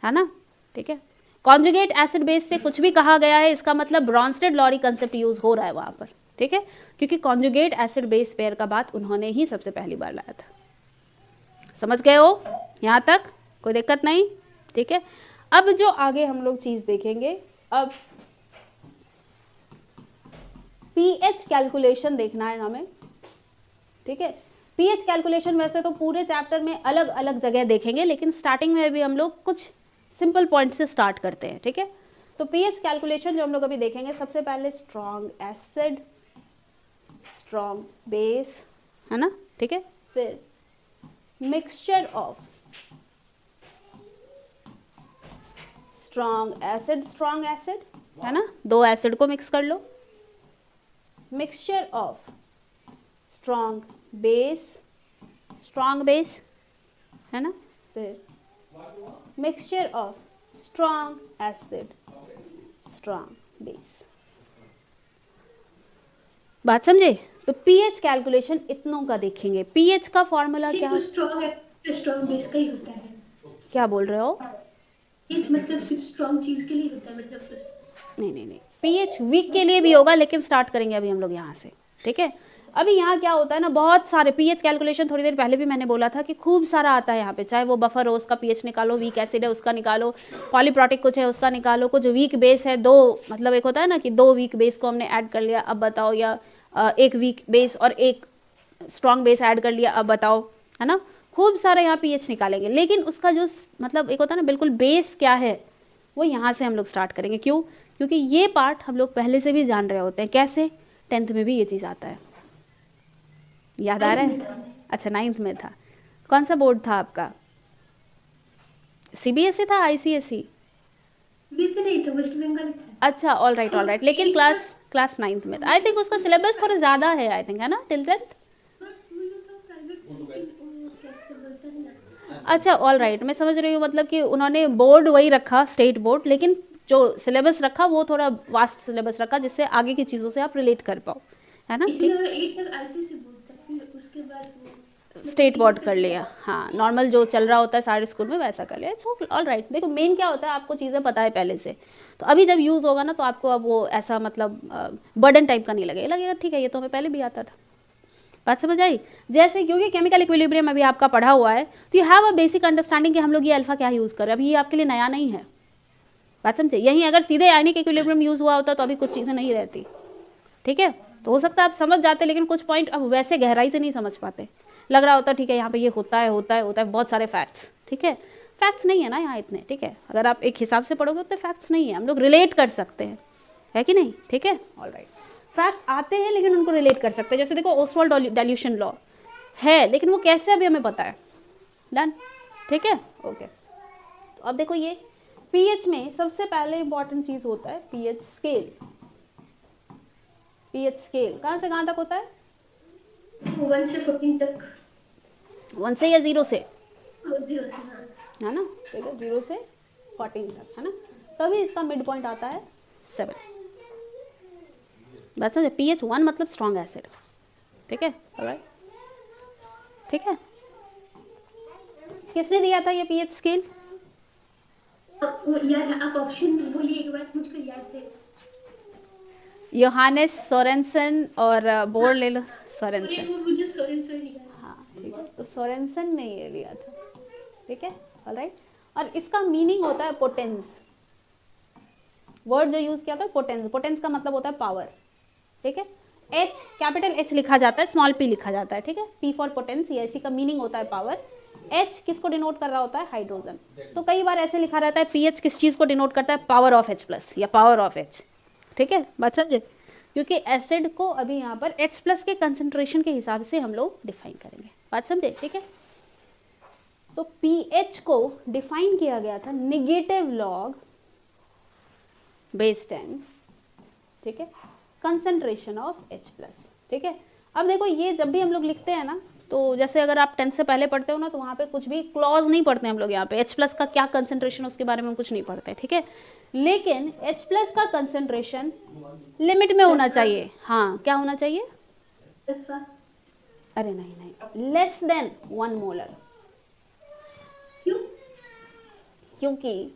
है ना, ठीक है। कॉन्जुगेट एसिड बेस से कुछ भी कहा गया है इसका मतलब ब्रॉन्स्टेड लॉरी कंसेप्ट यूज हो रहा है वहाँ पर, ठीक है, क्योंकि कॉन्जुगेट एसिड बेस पेयर का बात उन्होंने ही सबसे पहली बार लाया था। समझ गए हो यहाँ तक, कोई दिक्कत नहीं, ठीक है। अब जो आगे हम लोग चीज़ देखेंगे, अब पीएच कैलकुलेशन देखना है हमें, ठीक है। पीएच कैलकुलेशन वैसे तो पूरे चैप्टर में अलग अलग जगह देखेंगे, लेकिन स्टार्टिंग में भी हम लोग कुछ सिंपल पॉइंट से स्टार्ट करते हैं, ठीक है। तो पीएच कैलकुलेशन जो हम लोग अभी देखेंगे, सबसे पहले स्ट्रॉन्ग एसिड, स्ट्रॉन्ग बेस, है ना, ठीक है। फिर मिक्सचर ऑफ स्ट्रॉन्ग एसिड, है ना, 2 एसिड को मिक्स कर लो। मिक्सचर ऑफ स्ट्रॉन्ग बेस, है ना। फिर mixture of strong acid, strong base, बात समझे। तो पीएच कैलकुलेशन इतनों का देखेंगे। पीएच का फॉर्मूला क्या है, स्ट्रॉन्ग बेस का ही होता है। क्या बोल रहे हो? पीएच मतलब सिर्फ स्ट्रॉन्ग चीज के लिए होता है, मतलब नहीं नहीं नहीं, पीएच वीक के लिए भी होगा, लेकिन स्टार्ट करेंगे अभी हम लोग यहाँ से, ठीक है। अभी यहाँ क्या होता है ना, बहुत सारे पीएच कैलकुलेशन थोड़ी देर पहले भी मैंने बोला था कि खूब सारा आता है यहाँ पे, चाहे वो बफर हो उसका पीएच निकालो, वीक एसिड है उसका निकालो, पॉलीप्रोटिक कुछ है उसका निकालो, कुछ वीक बेस है, दो मतलब एक होता है ना कि दो वीक बेस को हमने ऐड कर लिया, अब बताओ, या एक वीक बेस और एक स्ट्रॉन्ग बेस ऐड कर लिया, अब बताओ, है ना। खूब सारा यहाँ पीएच निकालेंगे, लेकिन उसका जो मतलब एक होता है ना बिल्कुल बेस क्या है, वो यहाँ से हम लोग स्टार्ट करेंगे। क्यों? क्योंकि ये पार्ट हम लोग पहले से भी जान रहे होते हैं। कैसे? 10th में भी ये चीज़ आता है, याद आ रहा है? अच्छा 9th में था। कौन सा बोर्ड था आपका? सीबीएसई था, आईसीएसई? बीसी नहीं था, वेस्ट बंगाल था। अच्छा ऑल राइट, लेकिन क्लास 9th में था। आई थिंक उसका सिलेबस थोड़ा ज़्यादा है, आई थिंक, है ना, टिल 10th। पर स्कूल में तो प्राइवेट, लेकिन कैसे बोलते हैं ना। अच्छा ऑल राइट, मैं समझ रही हूँ, मतलब कि उन्होंने बोर्ड वही रखा, स्टेट बोर्ड, लेकिन जो सिलेबस रखा वो थोड़ा वास्ट सिलेबस रखा, जिससे आगे की चीज़ों से आप रिलेट कर पाओ, है ना, इसलिए ठीक। 8 तक आईसीएसई बोर्ड था, फिर उसके बाद वो स्टेट बोर्ड इंटीग्रेट कर लिया, हाँ, नॉर्मल जो चल रहा होता है सारे स्कूल में वैसा कर लिया। It's all right. देखो मेन क्या होता है, आपको चीज़ें पता है पहले से, तो अभी जब यूज़ होगा ना तो आपको अब वो ऐसा मतलब बर्डन टाइप का नहीं लगेगा, लगेगा ठीक है ये तो हमें पहले भी आता था। बात समझ आई? जैसे क्योंकि केमिकल इक्विलिब्रियम अभी आपका पढ़ा हुआ है, तो you have a basic understanding कि हम लोग ये अल्फा क्या यूज़ कर रहे हैं, अभी ये आपके लिए नया नहीं है। बात समझे? यहीं अगर सीधे आयनिक इक्विलिब्रियम यूज़ हुआ होता तो अभी कुछ चीज़ें नहीं रहती, ठीक है। तो हो सकता है आप समझ जाते, लेकिन कुछ पॉइंट अब वैसे गहराई से नहीं समझ पाते, लग रहा होता ठीक है यहाँ पे ये होता है बहुत सारे फैक्ट्स, ठीक है। फैक्ट्स नहीं है ना यहाँ इतने, ठीक है, अगर आप एक हिसाब से पढ़ोगे उतने फैक्ट्स नहीं है, हम लोग रिलेट कर सकते हैं, है कि नहीं, ठीक है, ऑल राइट। फैक्ट आते हैं लेकिन उनको रिलेट कर सकते हैं, जैसे देखो ओस्वाल्ड डाइल्यूशन लॉ है, लेकिन वो कैसे अभी हमें पता है। डन, ठीक है, ओके। तो अब देखो ये पीएच में सबसे पहले इंपॉर्टेंट चीज़ होता है पीएच स्केल। पीएच स्केल कहाँ से कहाँ तक होता है? 1 से 14 तक। 1 से या 0 से? 0 से, हाँ। है ना, ठीक है, 0 से 14 तक, है ना। तभी इसका मिड पॉइंट आता है 7। बस समझे? पीएच 1 मतलब स्ट्रॉन्ग एसिड, ठीक है, ऑलराइट, ठीक है। किसने दिया था ये पीएच स्केल? वो याद है, आप ऑप्शन बोलिए एक बार, मुझको याद है। योहानेस सोरेनसन और बोर ले लो, सोरेनसन, वो मुझे सोरेनसन याद है। हाँ ठीक है, तो सोरेनसन ने ये लिया था, ठीक है, ऑलराइट। और इसका मीनिंग होता है पोटेंस, वर्ड जो यूज किया था पोटेंस, पोटेंस का मतलब होता है पावर, ठीक है। एच कैपिटल एच लिखा जाता है, स्मॉल पी लिखा जाता है, ठीक है, पी फॉर पोटेंस, ये इसी का मीनिंग होता है पावर। एच किसको डिनोट कर रहा होता है? हाइड्रोजन। तो कई बार ऐसे लिखा रहता है पीएच किस चीज को डिनोट करता है? पावर ऑफ एच प्लस या पावर ऑफ एच, ठीक है, बात समझे? क्योंकि एसिड को अभी यहाँ पर एच प्लस के कंसेंट्रेशन के हिसाब से हम लोग डिफाइन करेंगे, बात समझे, ठीक है। तो पीएच को डिफाइन किया गया था निगेटिव लॉग बेस 10, ठीक है, कंसेंट्रेशन ऑफ एच प्लस, ठीक है। अब देखो ये जब भी हम लोग लिखते हैं ना, तो जैसे अगर आप 10th से पहले पढ़ते हो ना, तो वहाँ पे कुछ भी क्लॉज नहीं पढ़ते हम लोग, यहाँ पे एच प्लस का क्या कंसेंट्रेशन उसके बारे में हम कुछ नहीं पढ़ते, ठीक है। लेकिन एच प्लस का कंसेंट्रेशन लिमिट में होना चाहिए, हाँ, क्या होना चाहिए? अल्फा। अरे नहीं नहीं, लेस देन 1 मोलर। क्यों? क्योंकि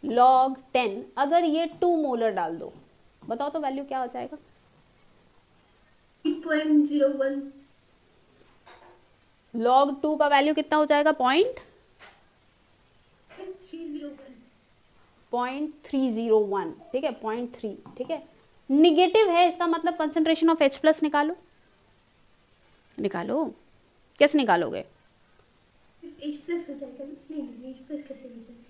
log 10 अगर ये 2 मोलर डाल दो, बताओ तो वैल्यू क्या हो जाएगा? 3.01। log 2 का वैल्यू कितना हो जाएगा? 0.301, ठीक है, 0.3, ठीक है। निगेटिव है, इसका मतलब कंसेंट्रेशन ऑफ H प्लस निकालो, निकालो, कैसे निकालोगे? H प्लस हो जाएगा, नहीं H प्लस कैसे हो जाएगा?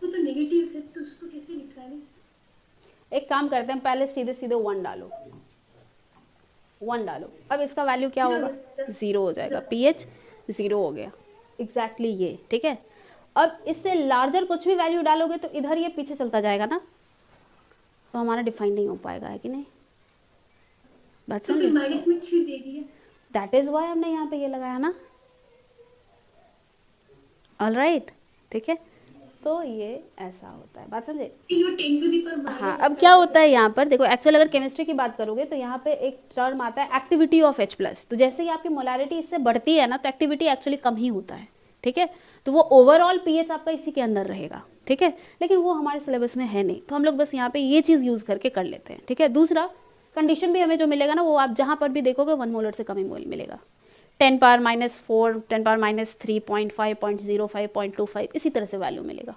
वो तो नेगेटिव है, तो उसको कैसे निकालें? एक काम करते हैं, पहले सीधे सीधे 1 डालो, 1 डालो, अब इसका वैल्यू क्या होगा? 0 हो जाएगा, pH 0 हो गया, एग्जैक्टली ये, ठीक है। अब इससे लार्जर कुछ भी वैल्यू डालोगे तो इधर ये पीछे चलता जाएगा ना, तो हमारा डिफाइन नहीं हो पाएगा, है कि नहीं? बात तो फिर माइनस में क्यों दे दिया? दैट इज वाई हमने यहाँ पे ये लगाया ना, ऑल राइट, ठीक है। तो ये ऐसा होता है, बात समझे? CO 10 to the power हाँ, अब क्या होता है यहाँ पर देखो, एक्चुअल अगर केमिस्ट्री की बात करोगे तो यहाँ पे एक टर्म आता है एक्टिविटी ऑफ H+। तो जैसे ही आपकी मोलैरिटी इससे बढ़ती है ना, तो एक्टिविटी एक्चुअली कम ही होता है, ठीक है। तो वो ओवरऑल पीएच आपका इसी के अंदर रहेगा, ठीक है, लेकिन वो हमारे सिलेबस में है नहीं, तो हम लोग बस यहाँ पे ये चीज़ यूज़ करके कर लेते हैं, ठीक है। दूसरा कंडीशन भी हमें जो मिलेगा ना, वो आप जहाँ पर भी देखोगे 1 मोलर से कम ही मोल मिलेगा। 10⁻⁴, 10⁻³ 0.5, 0.05, 0.25 इसी तरह से वैल्यू मिलेगा।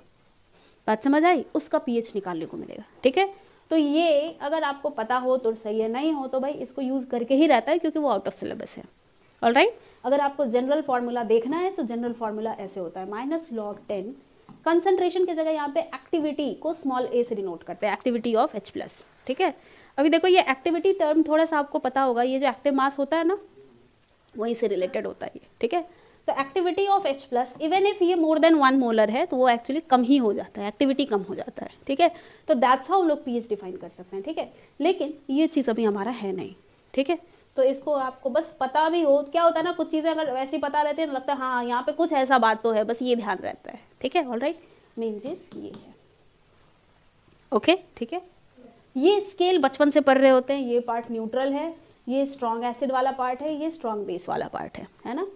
बात समझ आई? उसका पीएच निकालने को मिलेगा, ठीक है। तो ये अगर आपको पता हो तो सही है, नहीं हो तो भाई इसको यूज़ करके ही रहता है, क्योंकि वो आउट ऑफ सिलेबस है। ऑलराइट, अगर आपको जनरल फार्मूला देखना है तो जनरल फार्मूला ऐसे होता है, -log10 कंसंट्रेशन की जगह यहाँ पे एक्टिविटी को स्मॉल a से डिनोट करते हैं, एक्टिविटी ऑफ H+, ठीक है। अभी देखो ये एक्टिविटी टर्म थोड़ा सा आपको पता होगा, ये जो एक्टिव मास होता है ना, वहीं से रिलेटेड होता है ये, ठीक है। तो activity of H+, even if ये मोर देन 1 मोलर है तो वो एक्चुअली कम ही हो जाता है, एक्टिविटी कम हो जाता है, ठीक है। तो दैट्स हाउ हम लोग पीएच डिफाइन कर सकते हैं, ठीक है। लेकिन ये चीज़ अभी हमारा है नहीं, ठीक है। तो इसको आपको बस पता भी हो, क्या होता है ना, कुछ चीज़ें अगर वैसे ही पता रहती है तो लगता है हाँ यहाँ पे कुछ ऐसा बात तो है, बस ये ध्यान रहता है, ठीक है। ऑलराइट, मेन चीज़ ये है, ओके, ठीक है। ये स्केल बचपन से पढ़ रहे होते हैं, ये पार्ट न्यूट्रल है, ये स्ट्रॉन्ग एसिड वाला पार्ट है, ये स्ट्रॉन्ग बेस वाला पार्ट है ना।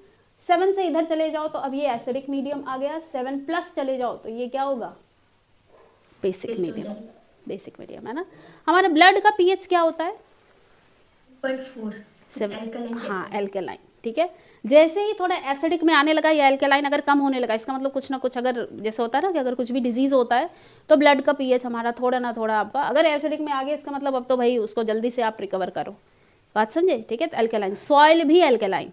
7 से इधर चले जाओ तो अब ये एसिडिक मीडियम आ गया, 7+ चले जाओ तो ये क्या होगा, बेसिक मीडियम, बेसिक मीडियम है ना। हमारे ब्लड का पीएच क्या होता है, 0.4, हाँ एल्केलाइन, ठीक है। जैसे ही थोड़ा एसिडिक में आने लगा या एल्केलाइन अगर कम होने लगा, इसका मतलब कुछ ना कुछ, अगर जैसे होता है ना कि अगर कुछ भी डिजीज़ होता है तो ब्लड का पीएच हमारा थोड़ा ना थोड़ा आपका अगर एसिडिक में आ गया, इसका मतलब अब तो भाई उसको जल्दी से आप रिकवर करो, बात समझे, ठीक है। तो एल्केलाइन, सॉइल भी एल्केलाइन,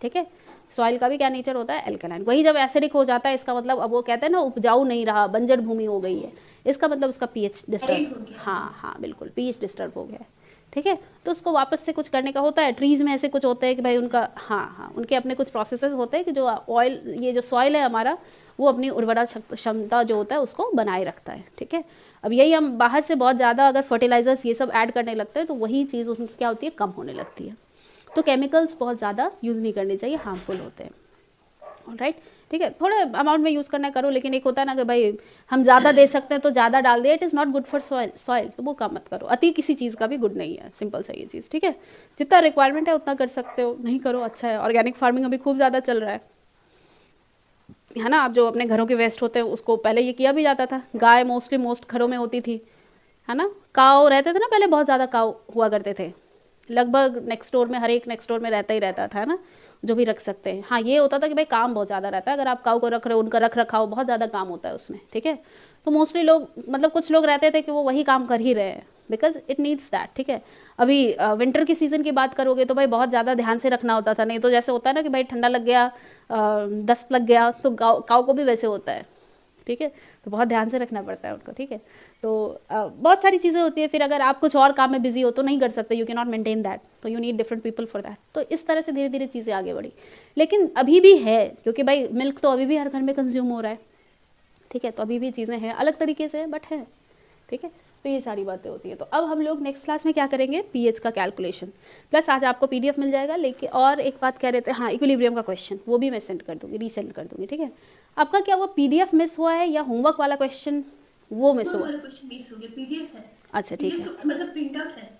ठीक है, सॉइल का भी क्या नेचर होता है, एल्केलाइन। वही जब एसिडिक हो जाता है, इसका मतलब अब वो कहते हैं ना उपजाऊ नहीं रहा, बंजर भूमि हो गई है, इसका मतलब उसका पीएच डिस्टर्ब, हाँ बिल्कुल, पीएच डिस्टर्ब हो गया है, ठीक है। तो उसको वापस से कुछ करने का होता है। ट्रीज़ में ऐसे कुछ होते हैं कि भाई उनका उनके अपने कुछ प्रोसेसेस होते हैं कि जो ऑयल, ये जो सॉइल है हमारा, वो अपनी उर्वरा क्षमता जो होता है उसको बनाए रखता है, ठीक है। अब यही हम बाहर से बहुत ज़्यादा अगर फर्टिलाइजर्स ये सब ऐड करने लगते हैं तो वही चीज़ उनकी क्या होती है, कम होने लगती है। तो केमिकल्स बहुत ज़्यादा यूज़ नहीं करने चाहिए, हार्मफुल होते हैं, ऑलराइट, ठीक है। थोड़े अमाउंट में यूज़ करना करो, लेकिन एक होता है ना कि भाई हम ज़्यादा दे सकते हैं तो ज़्यादा डाल दिया, it is not good for soil, तो वो काम मत करो। अति किसी चीज़ का भी गुड नहीं है, सिंपल सा ये चीज़, ठीक है। जितना रिक्वायरमेंट है उतना कर सकते हो, नहीं करो अच्छा है। ऑर्गेनिक फार्मिंग अभी खूब ज़्यादा चल रहा है ना। आप जो अपने घरों के वेस्ट होते हैं उसको पहले ये किया भी जाता था, गाय मोस्ट घरों में होती थी, है ना। काव रहते थे ना पहले, बहुत ज़्यादा काव हुआ करते थे, लगभग नेक्स्ट डोर में, हर एक नेक्स्ट डोर में रहता ही रहता था, है ना, जो भी रख सकते हैं। हाँ, ये होता था कि भाई काम बहुत ज़्यादा रहता है, अगर आप काऊ को रख रहे हो, उनका रख रखाव बहुत ज़्यादा काम होता है उसमें, ठीक है। तो मोस्टली लोग, मतलब कुछ लोग रहते थे कि वो वही काम कर ही रहे हैं, बिकॉज इट नीड्स दैट, ठीक है। अभी विंटर की सीज़न की बात करोगे तो भाई बहुत ज़्यादा ध्यान से रखना होता था, नहीं तो जैसे होता है ना कि भाई ठंडा लग गया, दस्त लग गया, तो काऊ को भी वैसे होता है, ठीक है। तो बहुत ध्यान से रखना पड़ता है उनको, ठीक है। तो बहुत सारी चीज़ें होती है, फिर अगर आप कुछ और काम में बिजी हो तो नहीं कर सकते, you can not maintain that, तो you need different people for that. तो इस तरह से धीरे धीरे चीज़ें आगे बढ़ी, लेकिन अभी भी है, क्योंकि भाई मिल्क तो अभी भी हर घर में कंज्यूम हो रहा है, ठीक है। तो अभी भी चीज़ें हैं, अलग तरीके से बट है, ठीक है। तो ये सारी बातें होती है। तो अब हम लोग नेक्स्ट क्लास में क्या करेंगे, पीएच का कैलकुलेशन, प्लस आज आपको पीडीएफ मिल जाएगा। लेकिन और एक बात कह रहे थे, हाँ, इक्विलिब्रियम का क्वेश्चन, वो भी मैं सेंड कर दूँगी, रीसेंड कर दूँगी, ठीक है। आपका क्या वो पीडीएफ मिस हुआ है या होमवर्क वाला क्वेश्चन वो मिस हुआ? क्वेश्चन मिस हो गया, पीडीएफ है, अच्छा ठीक है, मतलब प्रिंट आउट है।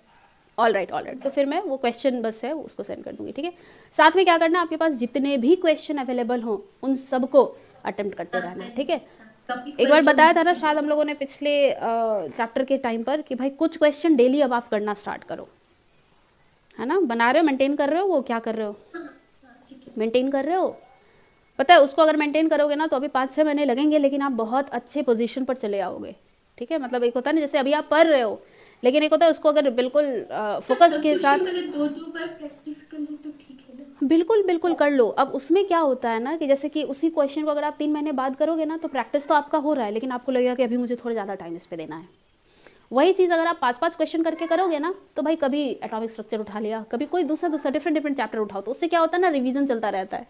ऑलराइट, तो फिर मैं वो क्वेश्चन बस है उसको सेंड कर दूँगी, ठीक है। साथ में क्या करना, आपके पास जितने भी क्वेश्चन अवेलेबल हों उन सबको अटेम्प्ट करते रहना, ठीक है। एक बार बताया था ना शायद हम लोगों ने पिछले चैप्टर के टाइम पर कि भाई कुछ क्वेश्चन डेली अब आप करना स्टार्ट करो, है ना। बना रहे हो, मेंटेन कर रहे हो, वो क्या कर रहे हो, मेंटेन कर रहे हो, पता है उसको अगर मेंटेन करोगे ना तो अभी 5-6 महीने लगेंगे, लेकिन आप बहुत अच्छे पोजीशन पर चले आओगे, ठीक है। मतलब एक होता है ना जैसे अभी आप पढ़ रहे हो, लेकिन एक होता है उसको अगर बिल्कुल फोकस के साथ 2 बार प्रैक्टिस कर लो तो ठीक है ना। बिल्कुल कर लो। अब उसमें क्या होता है ना कि जैसे कि उसी क्वेश्चन को अगर आप 3 महीने बाद करोगे ना तो प्रैक्टिस तो आपका हो रहा है, लेकिन आपको लगेगा कि अभी मुझे थोड़ा ज़्यादा टाइम इस पर देना है। वही चीज़ अगर आप 5-5 क्वेश्चन करके करोगे ना तो भाई कभी एटॉमिक स्ट्रक्चर उठा लिया, कभी कोई दूसरा डिफरेंट चैप्टर उठाओ, तो उससे क्या होता है ना, रिवीजन चलता रहता है।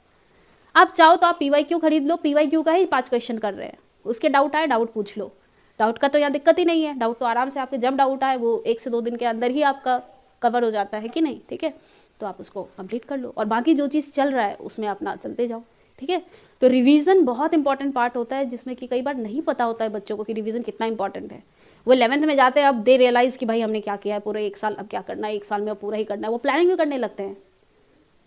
आप चाहो तो आप PYQ खरीद लो, PYQ का ही 5 क्वेश्चन कर रहे हैं, उसके डाउट आए डाउट पूछ लो, डाउट का तो यहाँ दिक्कत ही नहीं है, डाउट तो आराम से आपके जब डाउट आए वो 1 से 2 दिन के अंदर ही आपका कवर हो जाता है कि नहीं, ठीक है। तो आप उसको कंप्लीट कर लो और बाकी जो चीज़ चल रहा है उसमें अपना चलते जाओ। ठीक है। तो रिवीजन बहुत इंपॉर्टेंट पार्ट होता है, जिसमें कि कई बार नहीं पता होता है बच्चों को कि रिवीजन कितना इंपॉर्टेंट है। वो 11th में जाते हैं, अब दे रियलाइज़ कि भाई हमने क्या किया है पूरे 1 साल, अब क्या करना है 1 साल में, अब पूरा ही करना है। वो प्लानिंग भी करने लगते हैं,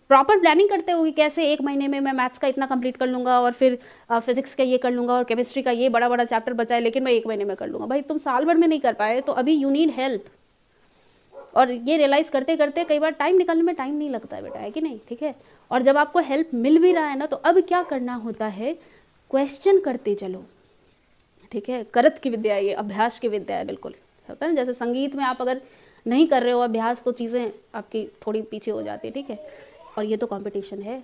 प्रॉपर प्लानिंग करते हो कि कैसे 1 महीने में मैं मैथ्स का इतना कंप्लीट कर लूँगा, और फिर फिजिक्स का ये कर लूँगा, और केमिस्ट्री का ये बड़ा बड़ा चैप्टर बचा है लेकिन मैं 1 महीने में कर लूँगा। भाई तुम साल भर में नहीं कर पाए तो अभी यू नीड हेल्प। और ये रियलाइज़ करते करते कई बार टाइम निकालने में टाइम नहीं लगता है बेटा, है कि नहीं, ठीक है। और जब आपको हेल्प मिल भी रहा है ना, तो अब क्या करना होता है, क्वेश्चन करते चलो, ठीक है। करत की विद्या है ये, अभ्यास की विद्या है, बिल्कुल होता है ना। जैसे संगीत में आप अगर नहीं कर रहे हो अभ्यास तो चीज़ें आपकी थोड़ी पीछे हो जाती है, ठीक है। और ये तो कंपटीशन है,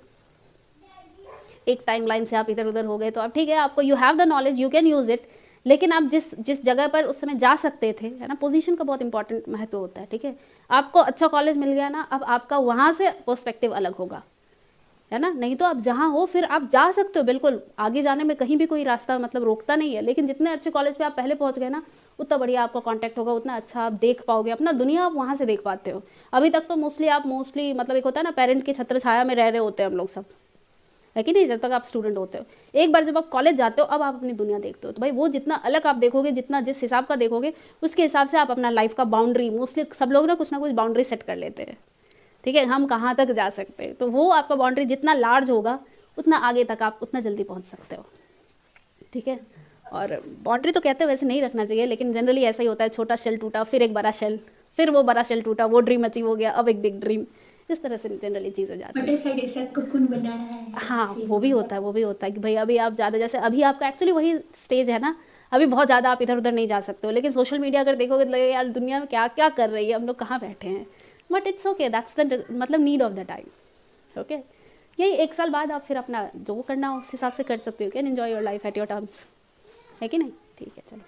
एक टाइम लाइन से आप इधर उधर हो गए तो अब ठीक है, आपको you have the knowledge, you can use it, लेकिन आप जिस जगह पर उस समय जा सकते थे, है ना, पोजीशन का बहुत इंपॉर्टेंट महत्व होता है, ठीक है। आपको अच्छा कॉलेज मिल गया ना, अब आपका वहाँ से पर्सपेक्टिव अलग होगा, है ना। नहीं तो आप जहाँ हो फिर आप जा सकते हो, बिल्कुल आगे जाने में कहीं भी कोई रास्ता मतलब रोकता नहीं है, लेकिन जितने अच्छे कॉलेज पे आप पहले पहुँच गए ना, उतना बढ़िया आपका कांटेक्ट होगा, उतना अच्छा आप देख पाओगे अपना दुनिया, आप वहाँ से देख पाते हो। अभी तक तो मोस्टली मतलब एक होता है ना, पेरेंट की छत्र छाया में रह रहे होते हैं हम लोग सब, है कि नहीं, जब तक आप स्टूडेंट होते हो। एक बार जब आप कॉलेज जाते हो, अब आप अपनी दुनिया देखते हो, तो भाई वो जितना अलग आप देखोगे, जितना जिस हिसाब का देखोगे, उसके हिसाब से आप अपना लाइफ का बाउंड्री, मोस्टली सब लोग ना कुछ बाउंड्री सेट कर लेते हैं, ठीक है, हम कहाँ तक जा सकते हैं। तो वो आपका बाउंड्री जितना लार्ज होगा, उतना आगे तक आप उतना जल्दी पहुँच सकते हो, ठीक है। और बाउंड्री तो कहते हैं वैसे नहीं रखना चाहिए, लेकिन जनरली ऐसा ही होता है, छोटा शेल टूटा, फिर एक बड़ा शेल, फिर वो बड़ा शेल टूटा, वो ड्रीम अचीव हो गया, अब एक बिग ड्रीम, इस तरह से जनरली चीज़ें जाती हैं। बटरफ्लाई जैसा कोकून बनाना है। हाँ, वो भी होता है, वो भी होता है कि भाई अभी आप ज़्यादा, जैसे अभी आपका एक्चुअली वही स्टेज है ना, अभी बहुत ज़्यादा आप इधर उधर नहीं जा सकते हो, लेकिन सोशल मीडिया अगर देखोगे तो लगेगा यार दुनिया में क्या क्या कर रही है, हम लोग कहाँ बैठे हैं। But it's okay, that's the मतलब need of the time, okay. यही 1 साल बाद आप फिर अपना जो करना हो उस हिसाब से कर सकते हो, can enjoy your life at your terms, है कि नहीं, ठीक है। चलो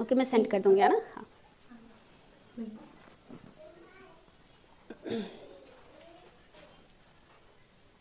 ओके, मैं सेंड कर दूँगी, है ना, हाँ।